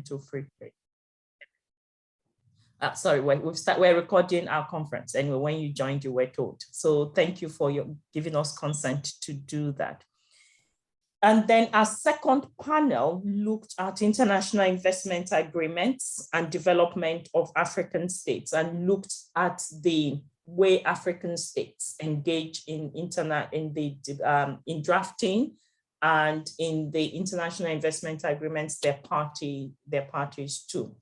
to free trade. Sorry, we're recording our conference. Anyway, when you joined, you were told. So thank you for giving us consent to do that. And then our second panel looked at international investment agreements and development of African states, and looked at the way African states engage in drafting and in the international investment agreements they're parties to.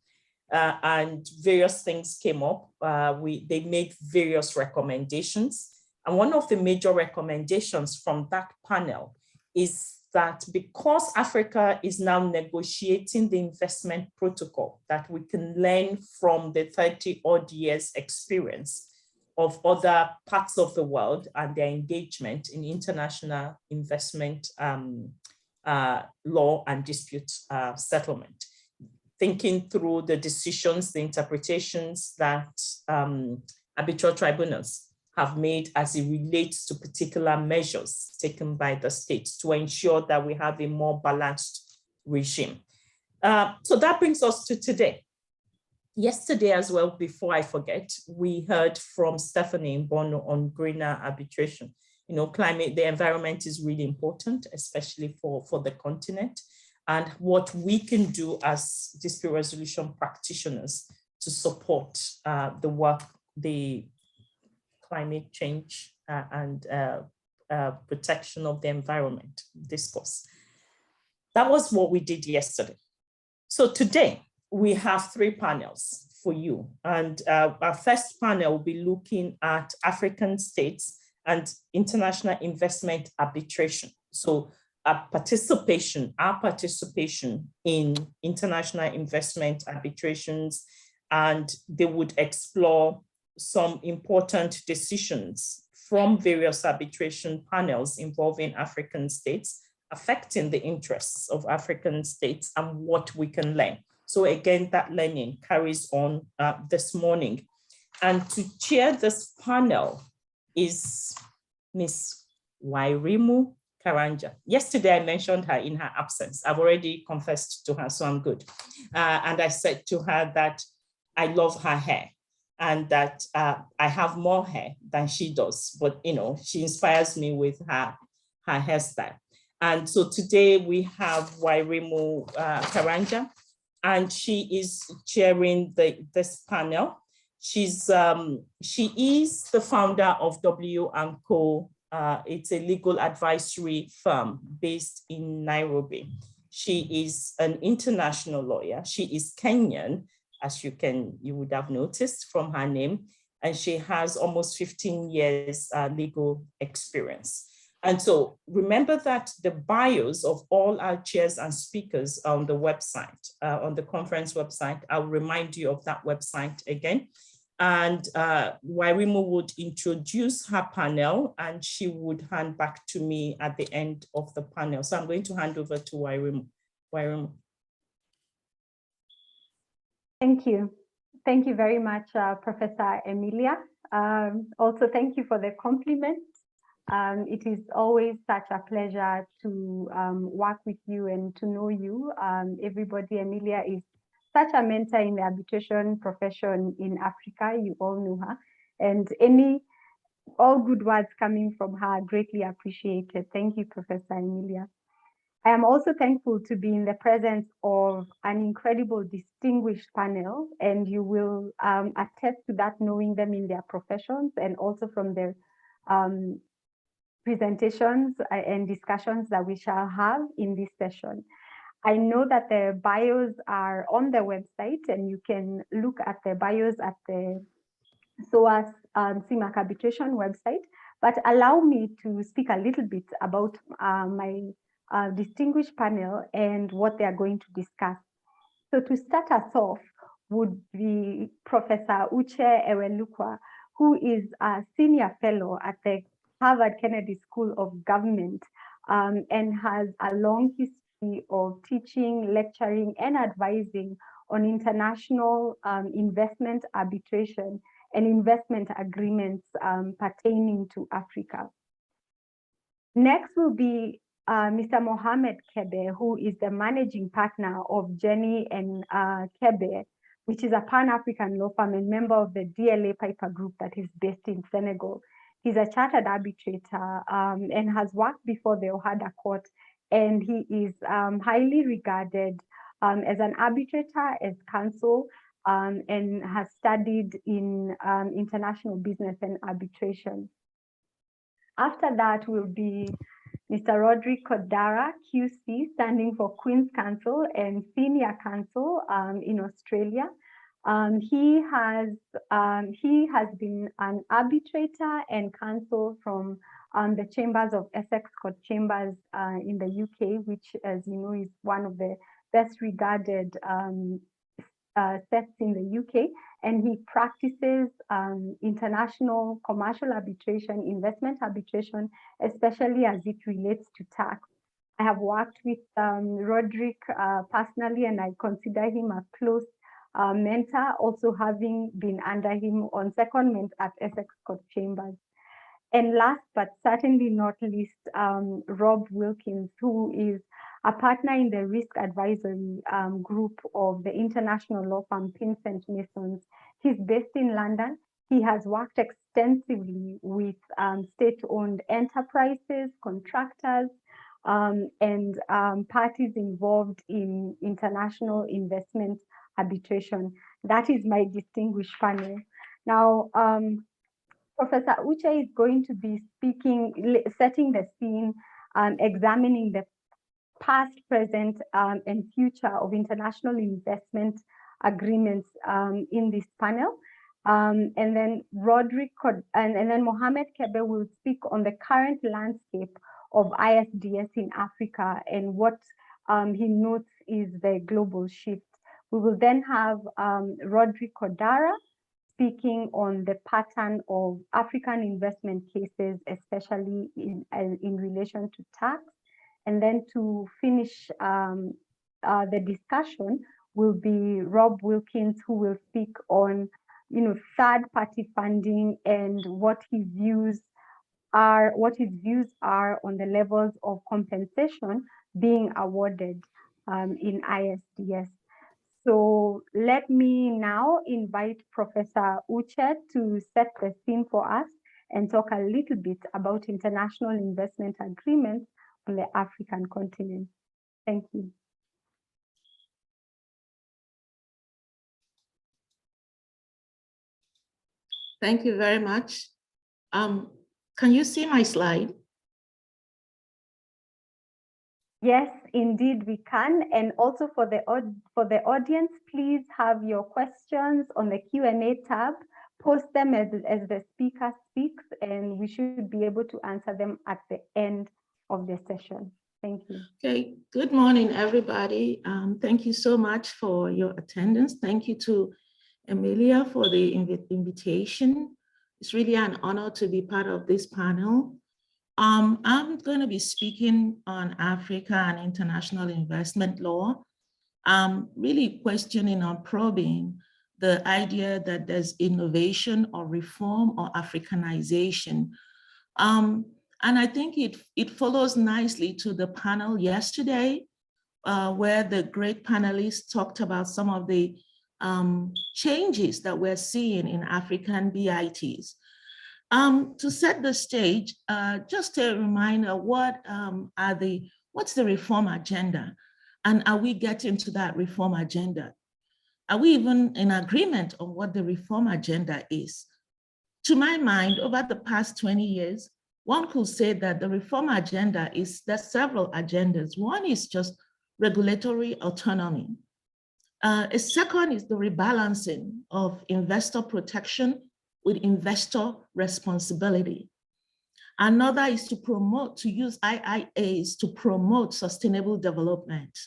And various things came up. They made various recommendations. And one of the major recommendations from that panel is that because Africa is now negotiating the investment protocol, that we can learn from the 30-odd years experience of other parts of the world and their engagement in international investment law and dispute settlement. Thinking through the decisions, the interpretations that arbitral tribunals have made as it relates to particular measures taken by the states to ensure that we have a more balanced regime. So that brings us to today. Yesterday as well, before I forget, we heard from Stephanie Mbono on greener arbitration. You know, the environment is really important, especially for the continent, and what we can do as dispute resolution practitioners to support the work, the climate change and protection of the environment discourse. That was what we did yesterday. So today we have 3 panels for you. And our first panel will be looking at African states and international investment arbitration. So our participation in international investment arbitrations, and they would explore some important decisions from various arbitration panels involving African states, affecting the interests of African states and what we can learn. So again, that learning carries on this morning. And to chair this panel is Ms. Wairimu Karanja. Yesterday, I mentioned her in her absence. I've already confessed to her, so I'm good. And I said to her that I love her hair, and that I have more hair than she does, but you know, she inspires me with her hairstyle. And so today we have Wairimu Karanja, and she is chairing this panel. She is the founder of W&Co. It's a legal advisory firm based in Nairobi. She is an international lawyer. She is Kenyan, as you would have noticed from her name, and she has almost 15 years legal experience. And so remember that the bios of all our chairs and speakers are on the website, on the conference website. I'll remind you of that website again. And Wairimu would introduce her panel, and she would hand back to me at the end of the panel. So I'm going to hand over to Wairimu. Wairimu. Thank you. Thank you very much, Professor Emilia. Also, thank you for the compliment. It is always such a pleasure to work with you and to know you. Everybody, Emilia is such a mentor in the arbitration profession in Africa. You all know her. And all good words coming from her, greatly appreciated. Thank you, Professor Emilia. I am also thankful to be in the presence of an incredible, distinguished panel, and you will attest to that, knowing them in their professions and also from their presentations and discussions that we shall have in this session. I know that the bios are on the website, and you can look at the bios at the SOAS CIMAC arbitration website, but allow me to speak a little bit about my distinguished panel and what they are going to discuss. So to start us off would be Professor Uche Ewelukwa, who is a senior fellow at the Harvard Kennedy School of Government and has a long history of teaching, lecturing, and advising on international investment arbitration and investment agreements pertaining to Africa. Next will be Mr. Mouhamed Kebe, who is the managing partner of Jenny and Kebe, which is a Pan-African law firm and member of the DLA Piper Group that is based in Senegal. He's a chartered arbitrator and has worked before the OHADA court, and he is highly regarded as an arbitrator, as counsel, and has studied in international business and arbitration. After that will be Mr. Roderick Cordara, QC, standing for Queen's Counsel and Senior Counsel in Australia. He has been an arbitrator and counsel from the chambers of Essex Court Chambers in the UK, which, as you know, is one of the best regarded sets in the UK. And he practices international commercial arbitration, investment arbitration, especially as it relates to tax. I have worked with Roderick personally, and I consider him a close mentor, also having been under him on secondment at Essex Court Chambers. And last but certainly not least, Rob Wilkins, who is a partner in the risk advisory group of the international law firm Pinsent Masons. He's based in London. He has worked extensively with state-owned enterprises, contractors, and parties involved in international investment arbitration. That is my distinguished panel. Now, Professor Uche is going to be speaking, setting the scene, examining the past, present, and future of international investment agreements in this panel. And then Roderick and then Mouhamed Kebe will speak on the current landscape of ISDS in Africa and what he notes is the global shift. We will then have Roderick Cordara speaking on the pattern of African investment cases, especially in relation to tax. And then to finish the discussion will be Rob Wilkins, who will speak on, third-party funding and what his views are on the levels of compensation being awarded in ISDS. So let me now invite Professor Uche to set the scene for us and talk a little bit about international investment agreements on the African continent. Thank you. Thank you very much. Can you see my slide? Yes, indeed we can. And also for the audience, please have your questions on the Q&A tab. Post them as the speaker speaks, and we should be able to answer them at the end of the session. Thank you. Okay, good morning, everybody. Thank you so much for your attendance. Thank you to Emilia for the invitation. It's really an honor to be part of this panel. I'm going to be speaking on Africa and international investment law. Really questioning or probing the idea that there's innovation or reform or Africanization. And I think it follows nicely to the panel yesterday, where the great panelists talked about some of the changes that we're seeing in African BITs. To set the stage, just a reminder, what's the reform agenda? And are we getting to that reform agenda? Are we even in agreement on what the reform agenda is? To my mind, over the past 20 years, one could say that the reform agenda there's several agendas. One is just regulatory autonomy. A second is the rebalancing of investor protection with investor responsibility. Another is to use IIAs to promote sustainable development.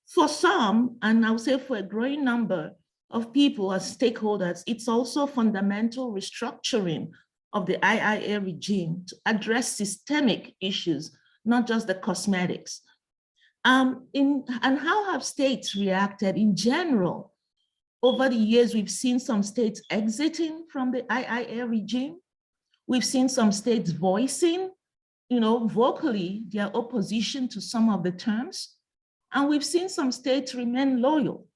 For some, and I would say for a growing number of people as stakeholders, it's also fundamental restructuring of the IIA regime to address systemic issues, not just the cosmetics. And how have states reacted in general? Over the years, we've seen some states exiting from the IIA regime. We've seen some states voicing vocally their opposition to some of the terms, and we've seen some states remain loyal.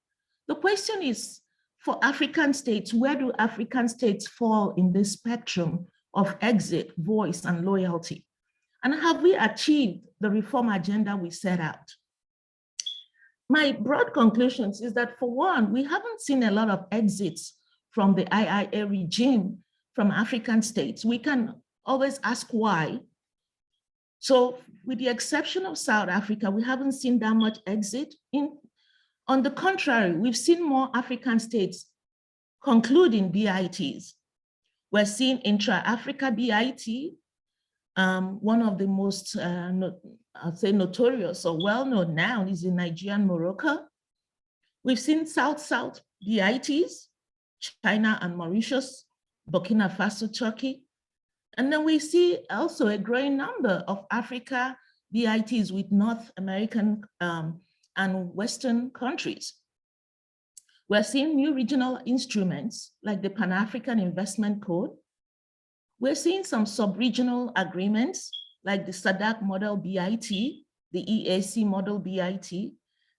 The question is, for African states, where do African states fall in this spectrum of exit, voice, and loyalty? And have we achieved the reform agenda we set out? My broad conclusions is that, for one, we haven't seen a lot of exits from the IIA regime from African states. We can always ask why. So with the exception of South Africa, we haven't seen that much exit. On the contrary, we've seen more African states concluding BITs. We're seeing intra-Africa BIT, one of the most, I'd say, notorious or well-known now is in Nigeria and Morocco. We've seen South-South BITs, China and Mauritius, Burkina Faso, Turkey. And then we see also a growing number of Africa BITs with North American and Western countries. We're seeing new regional instruments like the Pan-African Investment Code. We're seeing some sub-regional agreements like the SADC model BIT, the EAC model BIT,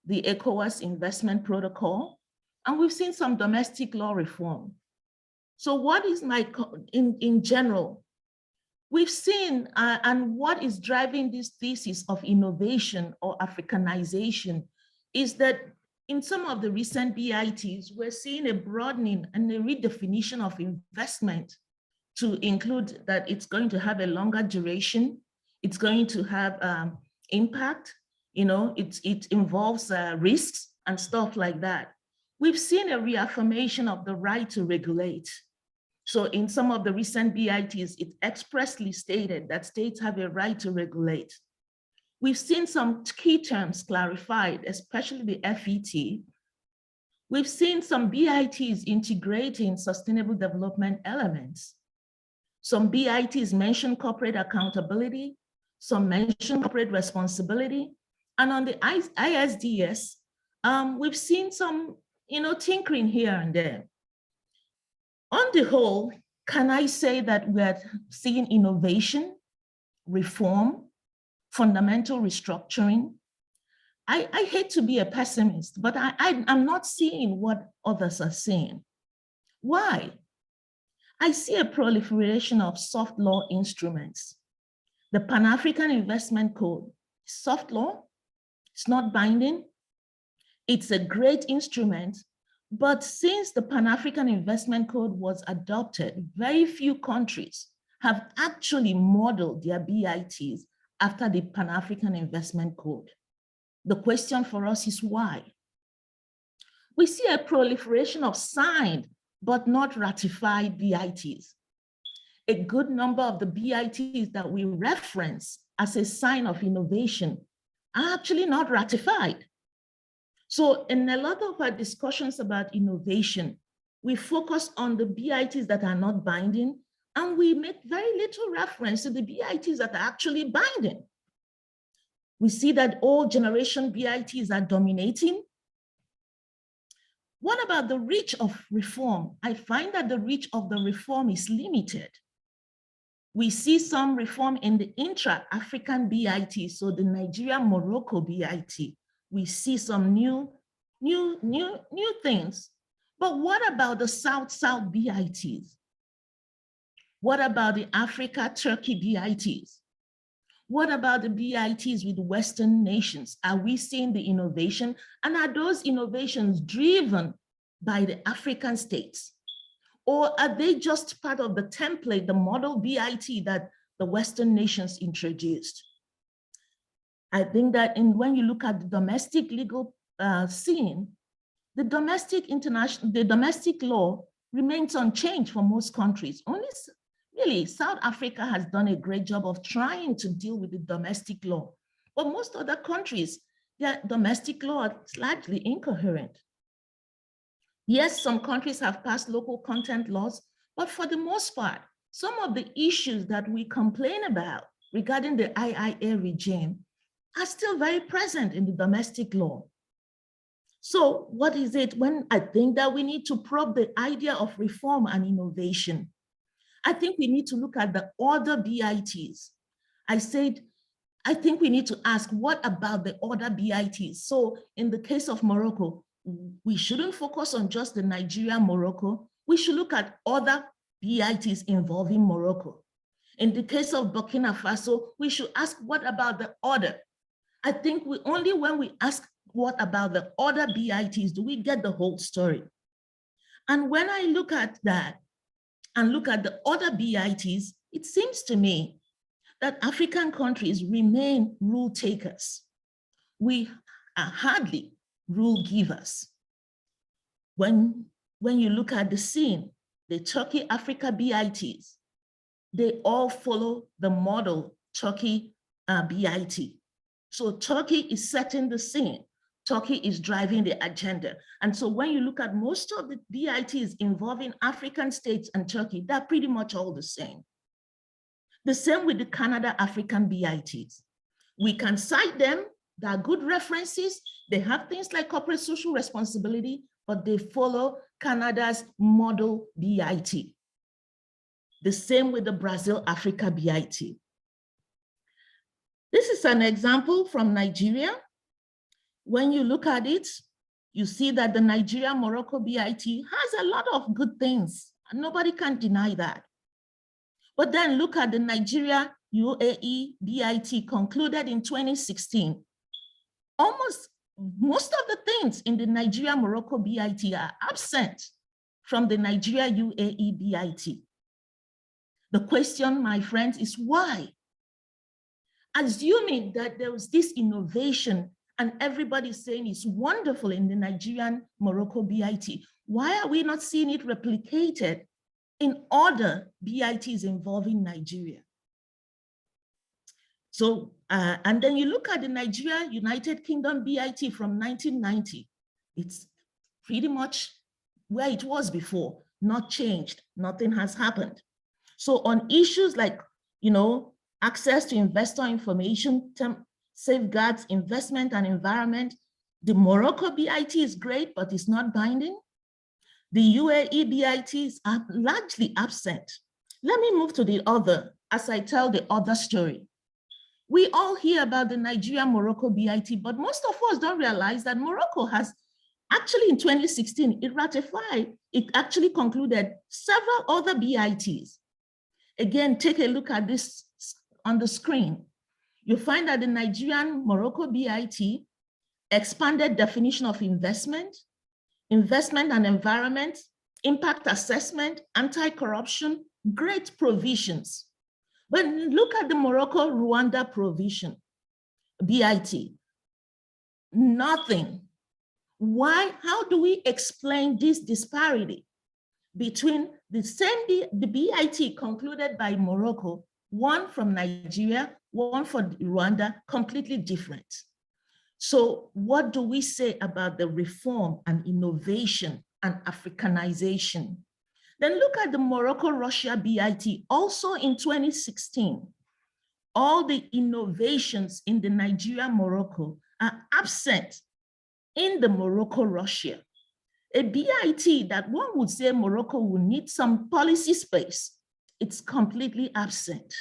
the ECOWAS Investment Protocol, and we've seen some domestic law reform. So what is in general, we've seen, and what is driving this thesis of innovation or Africanization is that in some of the recent BITs, we're seeing a broadening and a redefinition of investment to include that it's going to have a longer duration, it's going to have impact, it involves risks and stuff like that. We've seen a reaffirmation of the right to regulate. So in some of the recent BITs, it expressly stated that states have a right to regulate. We've seen some key terms clarified, especially the FET. We've seen some BITs integrating sustainable development elements. Some BITs mention corporate accountability, some mention corporate responsibility. And on the ISDS, we've seen some tinkering here and there. On the whole, can I say that we're seeing innovation, reform, fundamental restructuring? I hate to be a pessimist, but I'm not seeing what others are seeing. Why? I see a proliferation of soft law instruments. The Pan-African Investment Code, soft law, it's not binding. It's a great instrument, but since the Pan-African Investment Code was adopted, very few countries have actually modeled their BITs after the Pan-African Investment Code. The question for us is why? We see a proliferation of signed but not ratified BITs. A good number of the BITs that we reference as a sign of innovation are actually not ratified. So in a lot of our discussions about innovation, we focus on the BITs that are not binding, and we make very little reference to the BITs that are actually binding. We see that old generation BITs are dominating. What about the reach of reform? I find that the reach of the reform is limited. We see some reform in the intra-African BIT, so the Nigeria-Morocco BIT. We see some new things. But what about the South-South BITs? What about the Africa-Turkey BITs? What about the BITs with Western nations? Are we seeing the innovation? And are those innovations driven by the African states? Or are they just part of the template, the model BIT that the Western nations introduced? I think that when you look at the domestic legal scene, the domestic law remains unchanged for most countries. Only really, South Africa has done a great job of trying to deal with the domestic law. But most other countries, their domestic law is largely incoherent. Yes, some countries have passed local content laws, but for the most part, some of the issues that we complain about regarding the IIA regime are still very present in the domestic law. So what is it when I think that we need to probe the idea of reform and innovation? I think we need to look at the other BITs. I said, I think we need to ask, what about the other BITs? So in the case of Morocco, we shouldn't focus on just the Nigeria-Morocco. We should look at other BITs involving Morocco. In the case of Burkina Faso, we should ask, what about the other? I think only when we ask what about the other BITs do we get the whole story. And when I look at that and look at the other BITs, it seems to me that African countries remain rule takers. We are hardly rule givers. When you look at the scene, the Turkey-Africa BITs, they all follow the model Turkey BIT. So Turkey is setting the scene. Turkey is driving the agenda. And so when you look at most of the BITs involving African states and Turkey, they're pretty much all the same. The same with the Canada-African BITs. We can cite them, they are good references. They have things like corporate social responsibility, but they follow Canada's model BIT. The same with the Brazil-Africa BIT. This is an example from Nigeria. When you look at it, you see that the Nigeria-Morocco BIT has a lot of good things, and nobody can deny that. But then look at the Nigeria-UAE BIT concluded in 2016. Almost most of the things in the Nigeria-Morocco BIT are absent from the Nigeria-UAE BIT. The question, my friends, is why? Assuming that there was this innovation and everybody's saying it's wonderful in the Nigerian-Morocco BIT, why are we not seeing it replicated in other BITs involving Nigeria? So, and then you look at the Nigeria United Kingdom BIT from 1990, it's pretty much where it was before, not changed, nothing has happened. So on issues like, access to investor information, safeguards, investment and environment, the Morocco BIT is great, but it's not binding. The UAE BITs are largely absent. Let me move to the other, as I tell the other story. We all hear about the Nigeria-Morocco BIT, but most of us don't realize that Morocco has actually in 2016, it actually concluded several other BITs. Again, take a look at this on the screen. You find that the Nigerian-Morocco BIT expanded definition of investment and environment, impact assessment, anti-corruption, great provisions. But look at the Morocco-Rwanda provision, BIT, nothing. Why? How do we explain this disparity between the BIT concluded by Morocco, one from Nigeria, one for Rwanda, completely different? So what do we say about the reform and innovation and Africanization? Then look at the Morocco-Russia BIT, also in 2016. All the innovations in the Nigeria-Morocco are absent in the Morocco-Russia. A BIT that one would say Morocco will need some policy space, it's completely absent.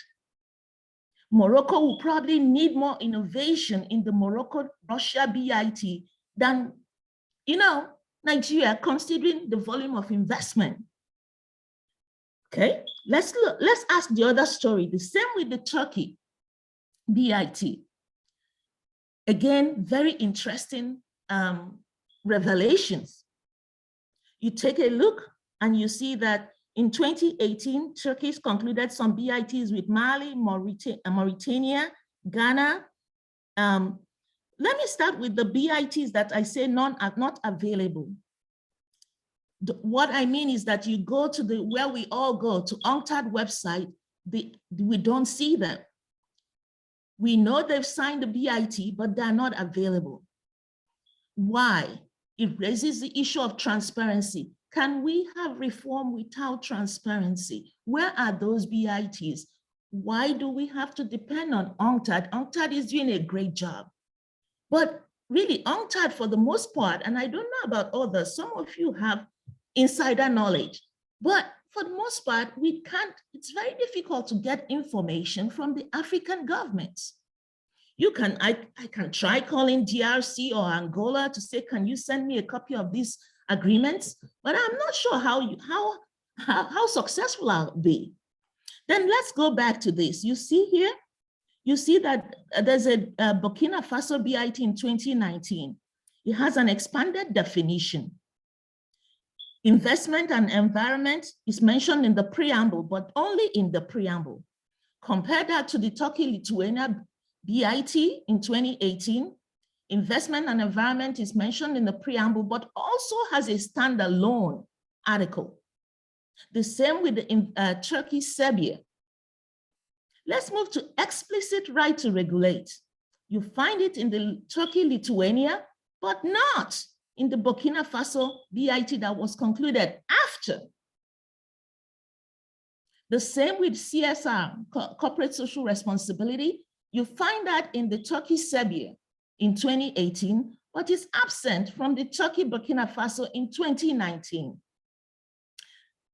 Morocco will probably need more innovation in the Morocco-Russia BIT than, Nigeria, considering the volume of investment. Okay, let's ask the other story, the same with the Turkey BIT. Again, very interesting revelations. You take a look and you see that in 2018, Turkey's concluded some BITs with Mali, Mauritania, Ghana. Let me start with the BITs that I say none are not available. What I mean is that you go to where we all go, to UNCTAD website, we don't see them. We know they've signed the BIT, but they're not available. Why? It raises the issue of transparency. Can we have reform without transparency? Where are those BITs? Why do we have to depend on UNCTAD? UNCTAD is doing a great job. But really, UNCTAD for the most part, and I don't know about others, some of you have insider knowledge, but for the most part, we can't, it's very difficult to get information from the African governments. I can try calling DRC or Angola to say, can you send me a copy of these agreements? But I'm not sure how successful I'll be. Then let's go back to this. You see here, you see that there's a Burkina Faso BIT in 2019. It has an expanded definition. Investment and environment is mentioned in the preamble, but only in the preamble. Compare that to the Turkey-Lithuania BIT in 2018. Investment and environment is mentioned in the preamble, but also has a standalone article. The same with the Turkey-Serbia. Let's move to explicit right to regulate. You find it in the Turkey-Lithuania, but not in the Burkina Faso BIT that was concluded after. The same with CSR, corporate social responsibility. You find that in the Turkey-Serbia in 2018, but is absent from the Turkey-Burkina Faso in 2019.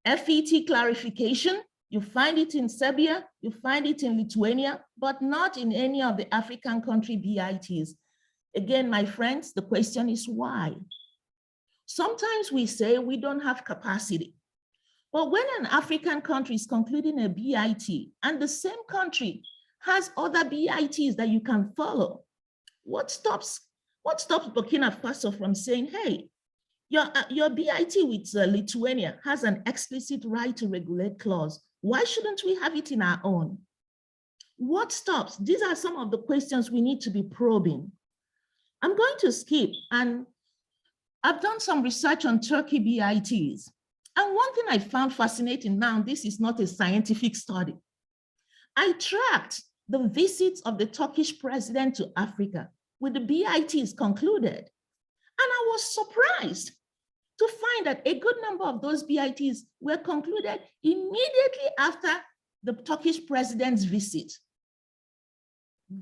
FET clarification, you find it in Serbia, you find it in Lithuania, but not in any of the African country BITs. Again, my friends, the question is why? Sometimes we say we don't have capacity, but when an African country is concluding a BIT and the same country has other BITs that you can follow, what stops Burkina Faso from saying, hey, your BIT with Lithuania has an explicit right to regulate clause. Why shouldn't we have it in our own? What stops? These are some of the questions we need to be probing. I'm going to skip, and I've done some research on Turkey BITs. And one thing I found fascinating now, this is not a scientific study. I tracked the visits of the Turkish president to Africa with the BITs concluded. And I was surprised to find that a good number of those BITs were concluded immediately after the Turkish president's visit,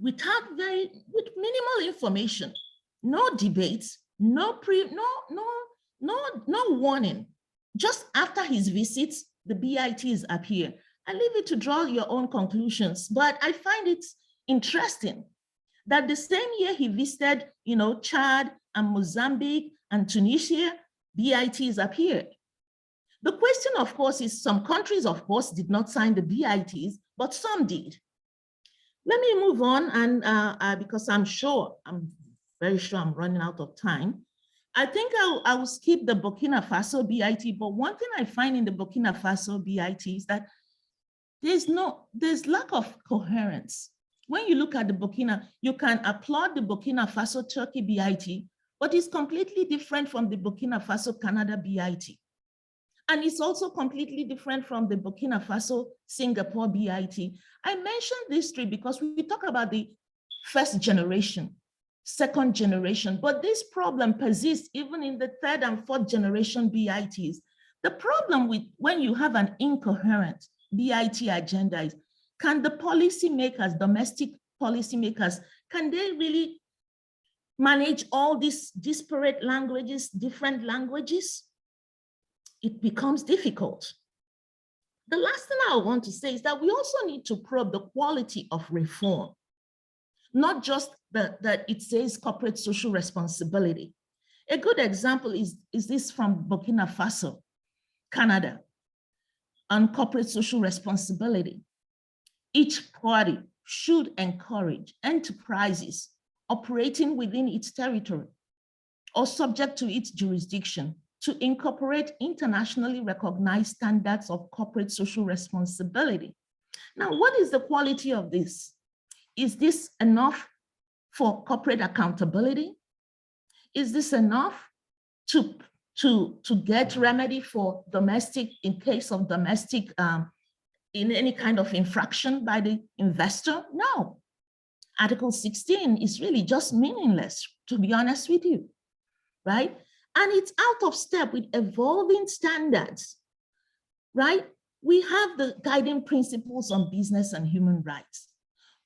with minimal information, no debates, no warning. Just after his visits, the BITs appear. I leave it to draw your own conclusions, but I find it interesting that the same year he visited, Chad and Mozambique and Tunisia, BITs appeared. The question, of course, is some countries, of course, did not sign the BITs, but some did. Let me move on, and because I'm very sure I'm running out of time. I think I will skip the Burkina Faso BIT, but one thing I find in the Burkina Faso BIT is that there's lack of coherence. When you look at the Burkina, you can applaud the Burkina Faso Turkey BIT, but it's completely different from the Burkina Faso Canada BIT. And it's also completely different from the Burkina Faso Singapore BIT. I mentioned these three because we talk about the first generation, second generation, but this problem persists even in the third and fourth generation BITs. The problem with when you have an incoherent BIT agenda is, can the policymakers, domestic policymakers, can they really manage all these disparate languages, different languages? It becomes difficult. The last thing I want to say is that we also need to probe the quality of reform, not just that it says corporate social responsibility. A good example is this from Burkina Faso, Canada, on corporate social responsibility. Each party should encourage enterprises operating within its territory or subject to its jurisdiction to incorporate internationally recognized standards of corporate social responsibility. Now, what is the quality of this? Is this enough for corporate accountability? Is this enough to get remedy for domestic, in case of domestic, in any kind of infraction by the investor? No. Article 16 is really just meaningless, to be honest with you, right? And it's out of step with evolving standards, right? We have the guiding principles on business and human rights.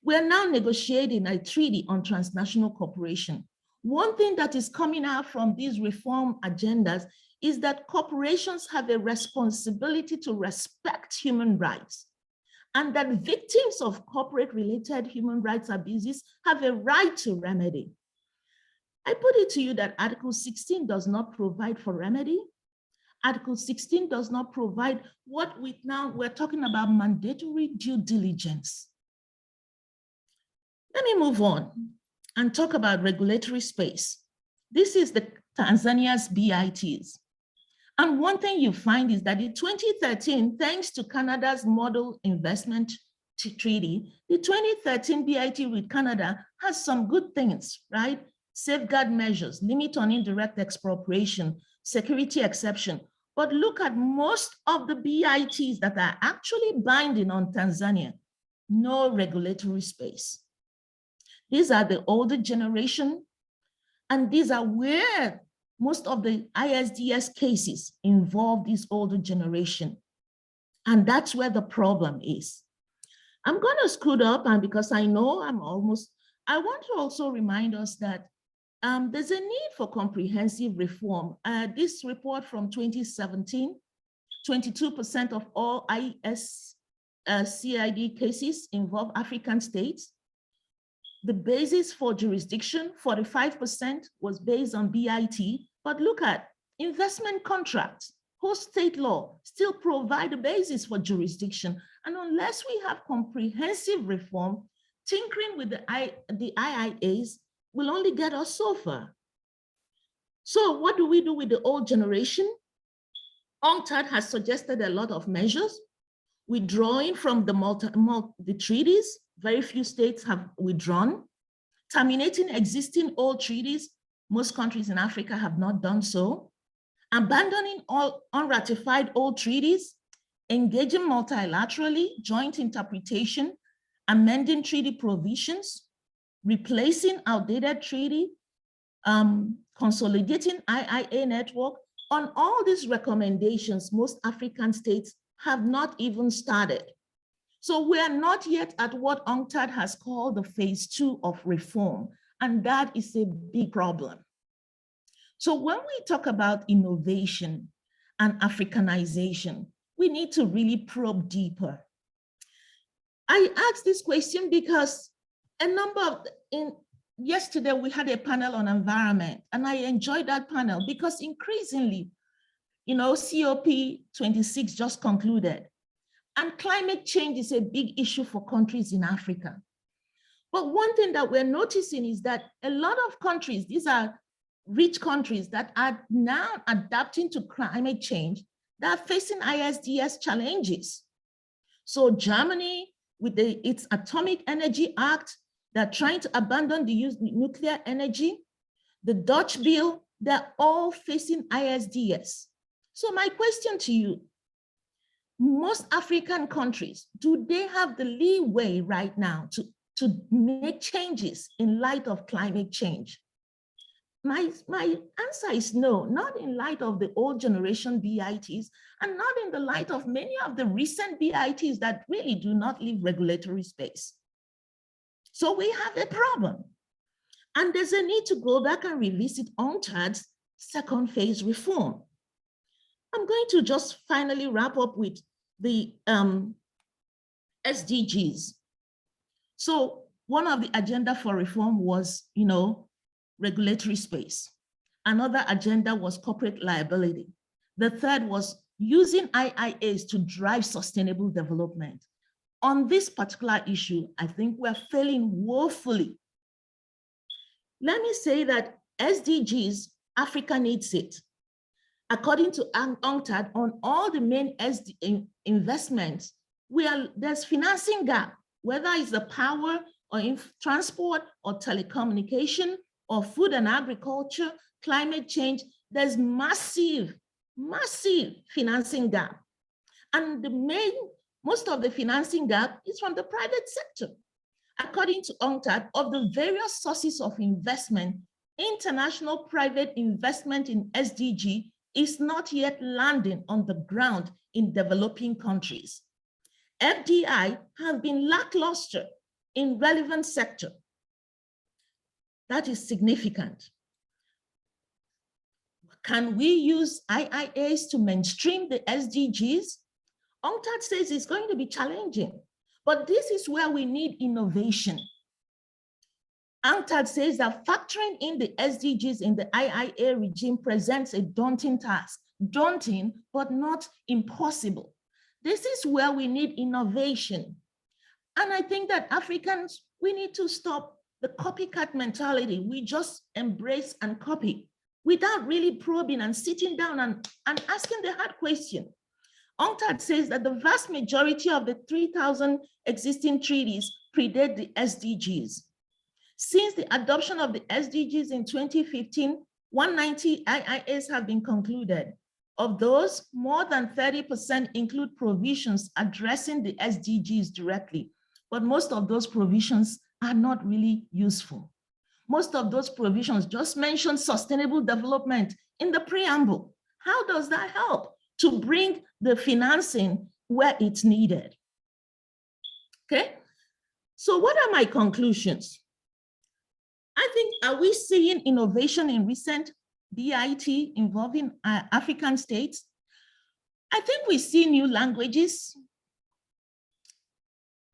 We're now negotiating a treaty on transnational cooperation. One thing that is coming out from these reform agendas is that corporations have a responsibility to respect human rights, and that victims of corporate-related human rights abuses have a right to remedy. I put it to you that Article 16 does not provide for remedy. Article 16 does not provide what we're talking about, mandatory due diligence. Let me move on and talk about regulatory space. This is the Tanzania's BITs. And one thing you find is that in 2013, thanks to Canada's Model Investment Treaty, the 2013 BIT with Canada has some good things, right? Safeguard measures, limit on indirect expropriation, security exception. But look at most of the BITs that are actually binding on Tanzania, no regulatory space. These are the older generation, and these are where most of the ISDS cases involve this older generation. And that's where the problem is. I'm going to scoot up, and because I know I want to also remind us that there's a need for comprehensive reform. This report from 2017, 22% of all ISCID cases involve African states. The basis for jurisdiction, 45% was based on BIT, but look at investment contracts, host state law still provide a basis for jurisdiction. And unless we have comprehensive reform, tinkering with the IIAs will only get us so far. So what do we do with the old generation? UNCTAD has suggested a lot of measures, withdrawing from the treaties. Very few states have withdrawn, terminating existing old treaties. Most countries in Africa have not done so, abandoning all unratified old treaties, engaging multilaterally, joint interpretation, amending treaty provisions, replacing outdated treaty, consolidating IIA network. On all these recommendations, most African states have not even started. So we are not yet at what UNCTAD has called the phase 2 of reform, and that is a big problem. So when we talk about innovation and Africanization, we need to really probe deeper. I asked this question because yesterday we had a panel on environment, and I enjoyed that panel because increasingly, COP26 just concluded, and climate change is a big issue for countries in Africa. But one thing that we're noticing is that a lot of countries, these are rich countries that are now adapting to climate change, that are facing ISDS challenges. So Germany, with its Atomic Energy Act, they're trying to abandon the use of nuclear energy. The Dutch bill, they're all facing ISDS. So my question to you, most African countries, do they have the leeway right now to make changes in light of climate change? My answer is no, not in light of the old generation BITs, and not in the light of many of the recent BITs that really do not leave regulatory space. So we have a problem. And there's a need to go back and revisit UNCTAD's second phase reform. I'm going to just finally wrap up with the SDGs. So one of the agenda for reform was, regulatory space. Another agenda was corporate liability. The third was using IIAs to drive sustainable development. On this particular issue, I think we're failing woefully. Let me say that SDGs, Africa needs it. According to UNCTAD, on all the main investments, there's financing gap, whether it's the power or in transport or telecommunication or food and agriculture, climate change, there's massive financing gap. And most of the financing gap is from the private sector. According to UNCTAD, of the various sources of investment, international private investment in SDG is not yet landing on the ground in developing countries. FDI have been lackluster in relevant sector. That is significant. Can we use IIAs to mainstream the SDGs? UNCTAD says it's going to be challenging, but this is where we need innovation. UNCTAD says that factoring in the SDGs in the IIA regime presents a daunting task. Daunting, but not impossible. This is where we need innovation. And I think that Africans, we need to stop the copycat mentality. We just embrace and copy without really probing and sitting down and asking the hard question. UNCTAD says that the vast majority of the 3,000 existing treaties predate the SDGs. Since the adoption of the SDGs in 2015, 190 IIAs have been concluded. Of those, more than 30% include provisions addressing the SDGs directly, but most of those provisions are not really useful. Most of those provisions just mention sustainable development in the preamble. How does that help to bring the financing where it's needed? Okay, so what are my conclusions? I think, are we seeing innovation in recent BIT involving African states? I think we see new languages.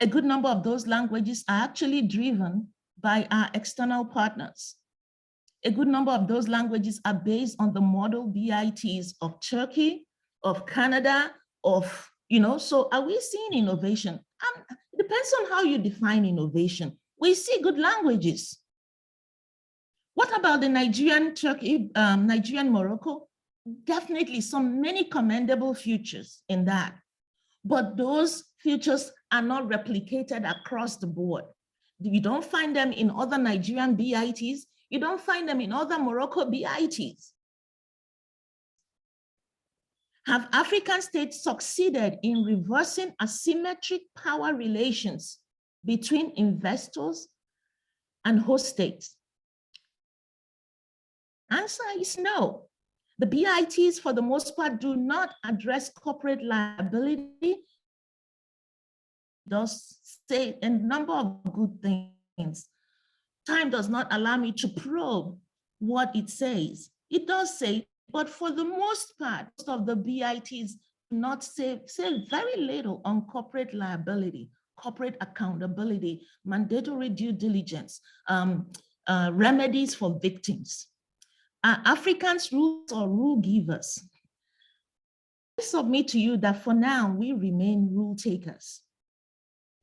A good number of those languages are actually driven by our external partners. A good number of those languages are based on the model BITs of Turkey, of Canada, of, so are we seeing innovation? It depends on how you define innovation. We see good languages. What about the Nigerian, Turkey, Nigerian, Morocco? Definitely many commendable features in that, but those features are not replicated across the board. You don't find them in other Nigerian BITs. You don't find them in other Morocco BITs. Have African states succeeded in reversing asymmetric power relations between investors and host states? Answer is no. The BITs, for the most part, do not address corporate liability. Does say a number of good things. Time does not allow me to probe what it says. It does say, but for the most part, most of the BITs do not say very little on corporate liability, corporate accountability, mandatory due diligence, remedies for victims. Are Africans rules or rule givers? I submit to you that for now, we remain rule takers.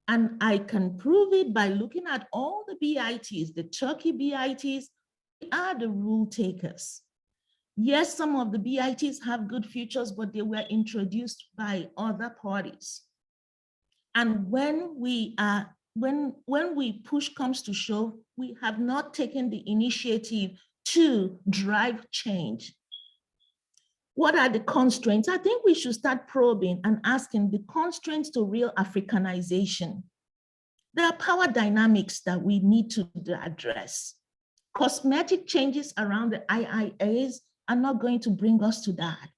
And I can prove it by looking at all the BITs, the Turkey BITs, they are the rule takers. Yes, some of the BITs have good features, but they were introduced by other parties. And when push comes to shove, we have not taken the initiative to drive change. What are the constraints? I think we should start probing and asking the constraints to real Africanization. There are power dynamics that we need to address. Cosmetic changes around the IIAs are not going to bring us to that.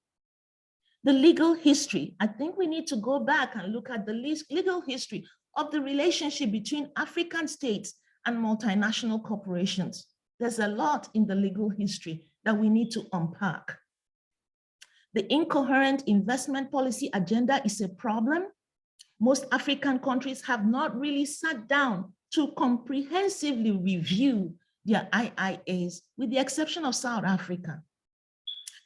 The legal history, I think we need to go back and look at the legal history of the relationship between African states and multinational corporations. There's a lot in the legal history that we need to unpack. The incoherent investment policy agenda is a problem. Most African countries have not really sat down to comprehensively review their IIAs, with the exception of South Africa.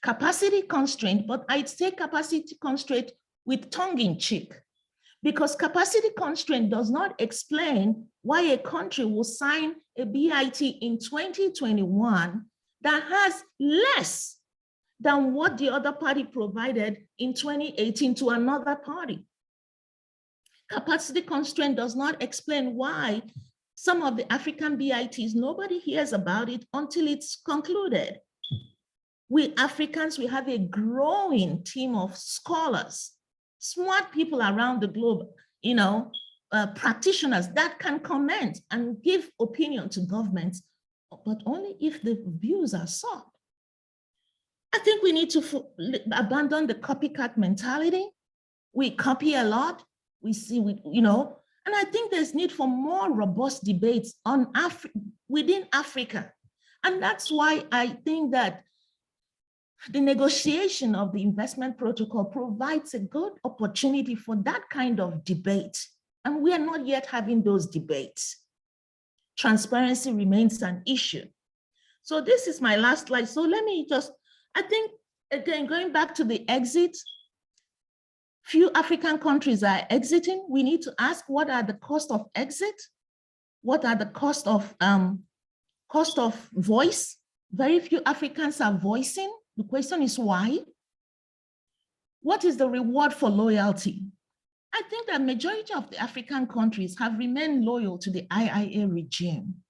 Capacity constraint, but I'd say capacity constraint with tongue in cheek, because capacity constraint does not explain why a country will sign a BIT in 2021 that has less than what the other party provided in 2018 to another party. Capacity constraint does not explain why some of the African BITs, nobody hears about it until it's concluded. We Africans, we have a growing team of scholars, smart people around the globe, practitioners that can comment and give opinion to governments, but only if the views are sought. I think we need to abandon the copycat mentality. We copy a lot, we see, and I think there's need for more robust debates on within Africa And that's why I think that the negotiation of the investment protocol provides a good opportunity for that kind of debate. And we are not yet having those debates. Transparency remains an issue. So this is my last slide. So let me just, I think, again, going back to the exit, few African countries are exiting. We need to ask, what are the costs of exit? What are the cost of voice? Very few Africans are voicing. The question is why? What is the reward for loyalty? I think that majority of the African countries have remained loyal to the IIA regime.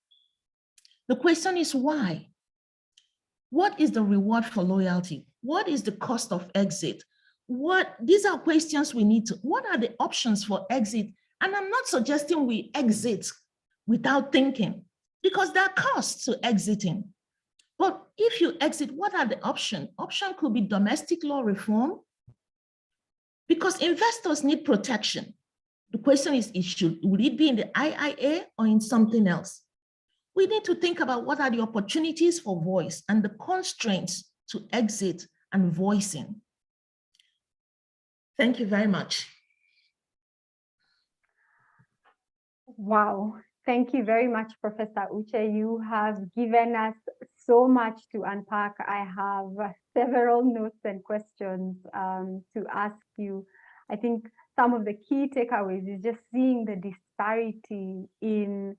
The question is why? What is the reward for loyalty? What is the cost of exit? These are questions we need to, what are the options for exit? And I'm not suggesting we exit without thinking, because there are costs to exiting. But if you exit, what are the options? Option could be domestic law reform, because investors need protection. The question is, will it be in the IIA or in something else? We need to think about what are the opportunities for voice and the constraints to exit and voicing. Thank you very much. Wow. Thank you very much, Professor Uche. You have given us so much to unpack. I have several notes and questions to ask you. I think some of the key takeaways is just seeing the disparity in,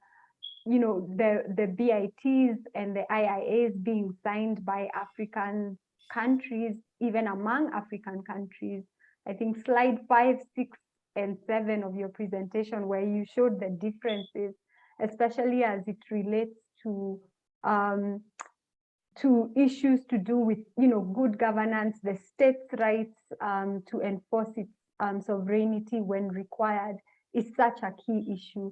you know, the BITs and the IIAs being signed by African countries, even among African countries. I think slide 5, 6, and 7 of your presentation, where you showed the differences, especially as it relates to issues to do with, you know, good governance, the state's rights to enforce its sovereignty when required, is such a key issue.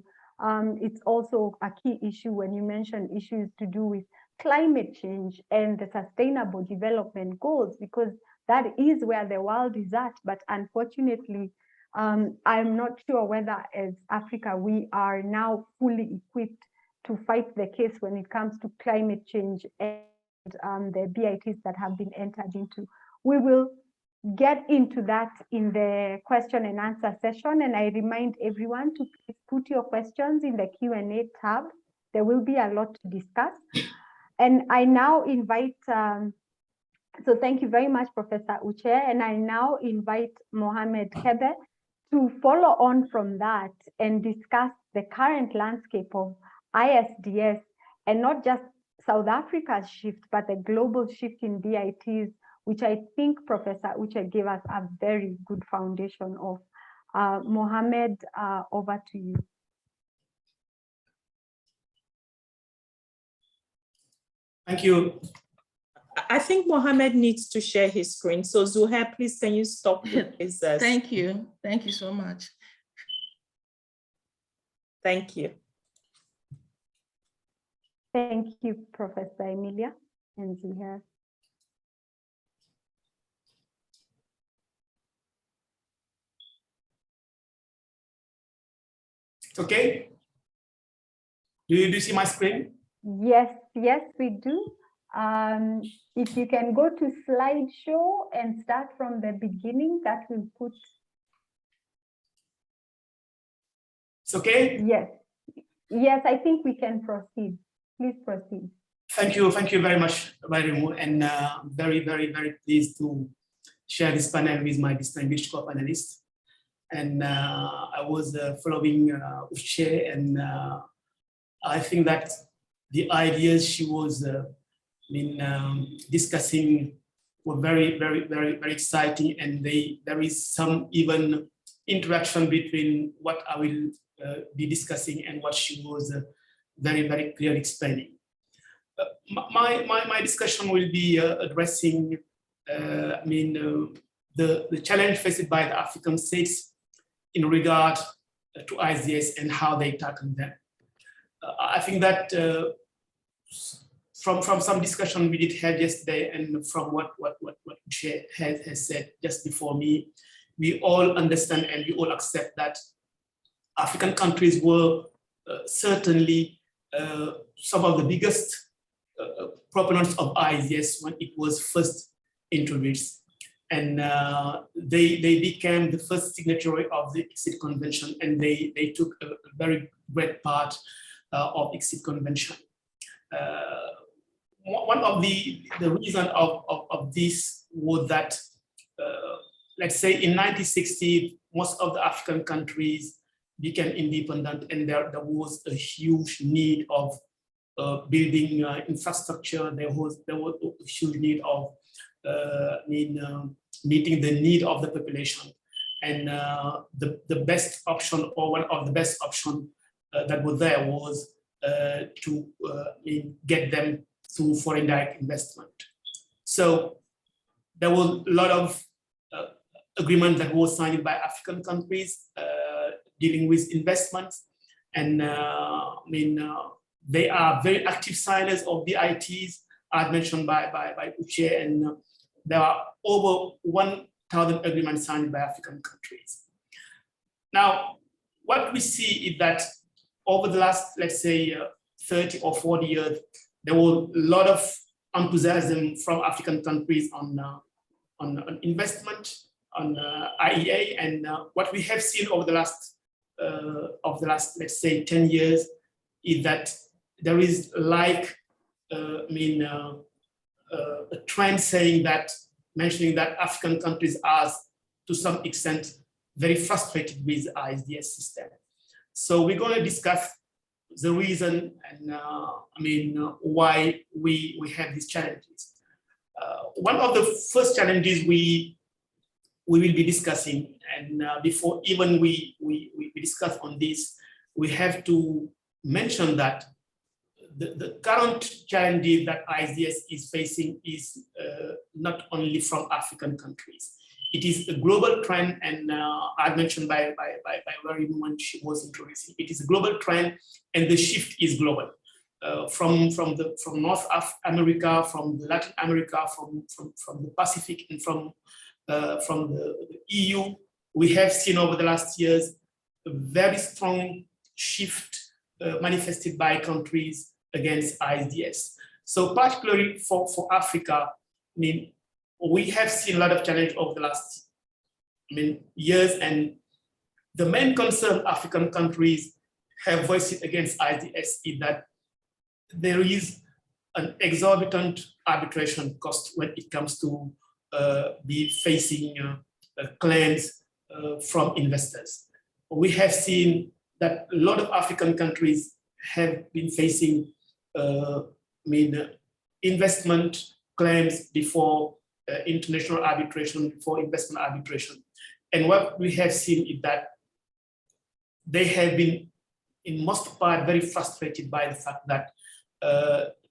It's also a key issue when you mention issues to do with climate change and the sustainable development goals, because that is where the world is at. But unfortunately, I'm not sure whether as Africa, we are now fully equipped to fight the case when it comes to climate change and the BITs that have been entered into. We will get into that in the question and answer session. And I remind everyone to please put your questions in the Q&A tab. There will be a lot to discuss. And I now invite, so thank you very much, Professor Uche. And I now invite Mouhamed Kebe to follow on from that and discuss the current landscape of ISDS, and not just South Africa's shift, but the global shift in BITs, which I think Professor Uche gave us a very good foundation of. Mouhamed, over to you. Thank you. I think Mouhamed needs to share his screen. So Zuhair, please, can you stop his Thank you. Thank you so much. Thank you. Thank you, Professor Emilia and Zuhair. Okay. Do you see my screen? Yes, yes, we do. If you can go to slideshow and start from the beginning, that will put. It's okay? Yes. Yes, I think we can proceed. Please proceed. Thank you very much, Wairimu, and very, very, very pleased to share this panel with my distinguished co-panelists. And I was following Uche, and I think that the ideas she was discussing were very, very, very, very exciting, and there is some even interaction between what I will be discussing and what she was very, very clearly explaining. My discussion will be addressing the challenge faced by the African states in regard to ISDS and how they tackle them. I think that from some discussion we did have yesterday, and from what Uche has said just before me, we all understand and we all accept that African countries were certainly some of the biggest proponents of ISDS when it was first introduced. And they became the first signatory of the ICSID Convention, and they took a very great part of ICSID Convention. One of the reason of this was that, let's say in 1960, most of the African countries became independent, and there was a huge need of building infrastructure. There was a huge need of meeting the need of the population. And the best option, or one of the best options that was there, was to get them through foreign direct investment. So there was a lot of agreement that was signed by African countries dealing with investments. And they are very active signers of the ITs, as mentioned by Uche, and there are over 1,000 agreements signed by African countries. Now, what we see is that over the last, let's say, 30 or 40 years, there was a lot of enthusiasm from African countries on investment, on IEA, and what we have seen over the last, let's say, 10 years is that there is like, a trend mentioning that African countries are, to some extent, very frustrated with the ISDS system. So we're going to discuss the reason and why we have these challenges. One of the first challenges we will be discussing, and before even we discuss on this, we have to mention that the current challenges that ISDS is facing is not only from African countries. It is a global trend, and as mentioned by Wairimu when she was introducing, it is a global trend, and the shift is global. From North America, from Latin America, from the Pacific, and from the EU, we have seen over the last years a very strong shift manifested by countries against ISDS. So particularly for Africa, we have seen a lot of challenge over the last years, and the main concern African countries have voiced against ISDS is that there is an exorbitant arbitration cost when it comes to be facing claims from investors. We have seen that a lot of African countries have been facing investment claims before international arbitration, before investment arbitration. And what we have seen is that they have been, in most part, very frustrated by the fact that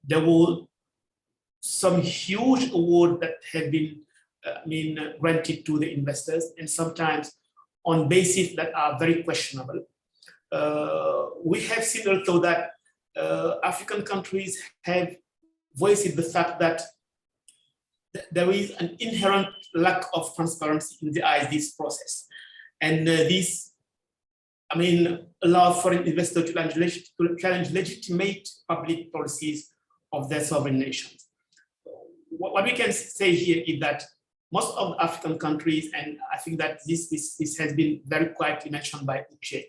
there were some huge awards that have been granted to the investors, and sometimes on bases that are very questionable. We have seen also that African countries have voiced the fact that there is an inherent lack of transparency in the ISDS process. And this, allows foreign investors to challenge legitimate public policies of their sovereign nations. What we can say here is that most of the African countries, and I think that this has been very quietly mentioned by Uche,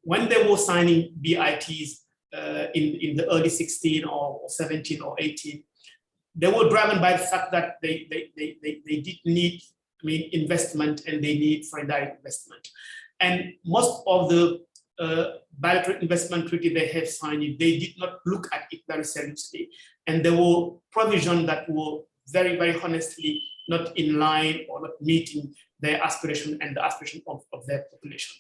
when they were signing BITs in the early 16 or 17 or 18, they were driven by the fact that they did need investment, and they need foreign direct investment. And most of the bilateral investment treaty they have signed, they did not look at it very seriously. And there were provisions that were very, very honestly not in line or not meeting their aspiration and the aspiration of their population.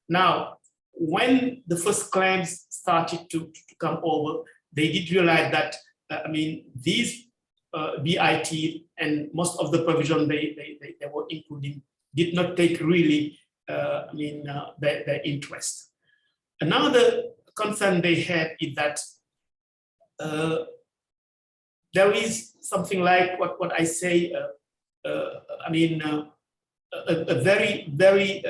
Now, when the first claims started to come over, they did realize that, these BIT and most of the provision they were including did not take really, their interest. Another concern they had is that there is something like what I say, a very, very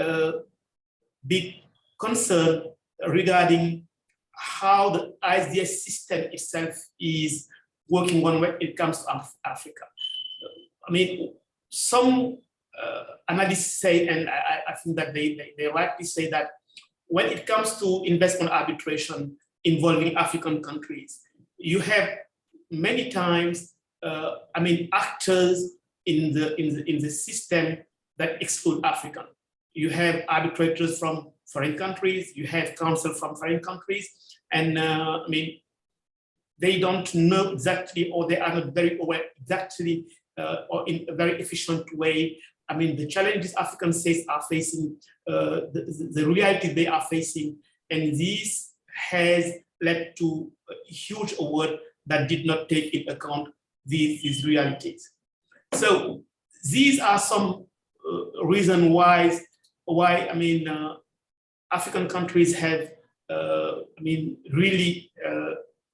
big concern regarding how the ISDS system itself is working on when it comes to Africa. I mean, some analysts say, and I think that they rightly say that when it comes to investment arbitration involving African countries, you have many times, I mean, actors in the system that exclude African. You have arbitrators from foreign countries, you have counsel from foreign countries, and I mean, they don't know exactly, or they are not very aware exactly, or in a very efficient way. I mean, the challenges African states are facing, the reality they are facing, and this has led to a huge award that did not take into account these realities. So these are some reasons why I mean, African countries have, I mean, really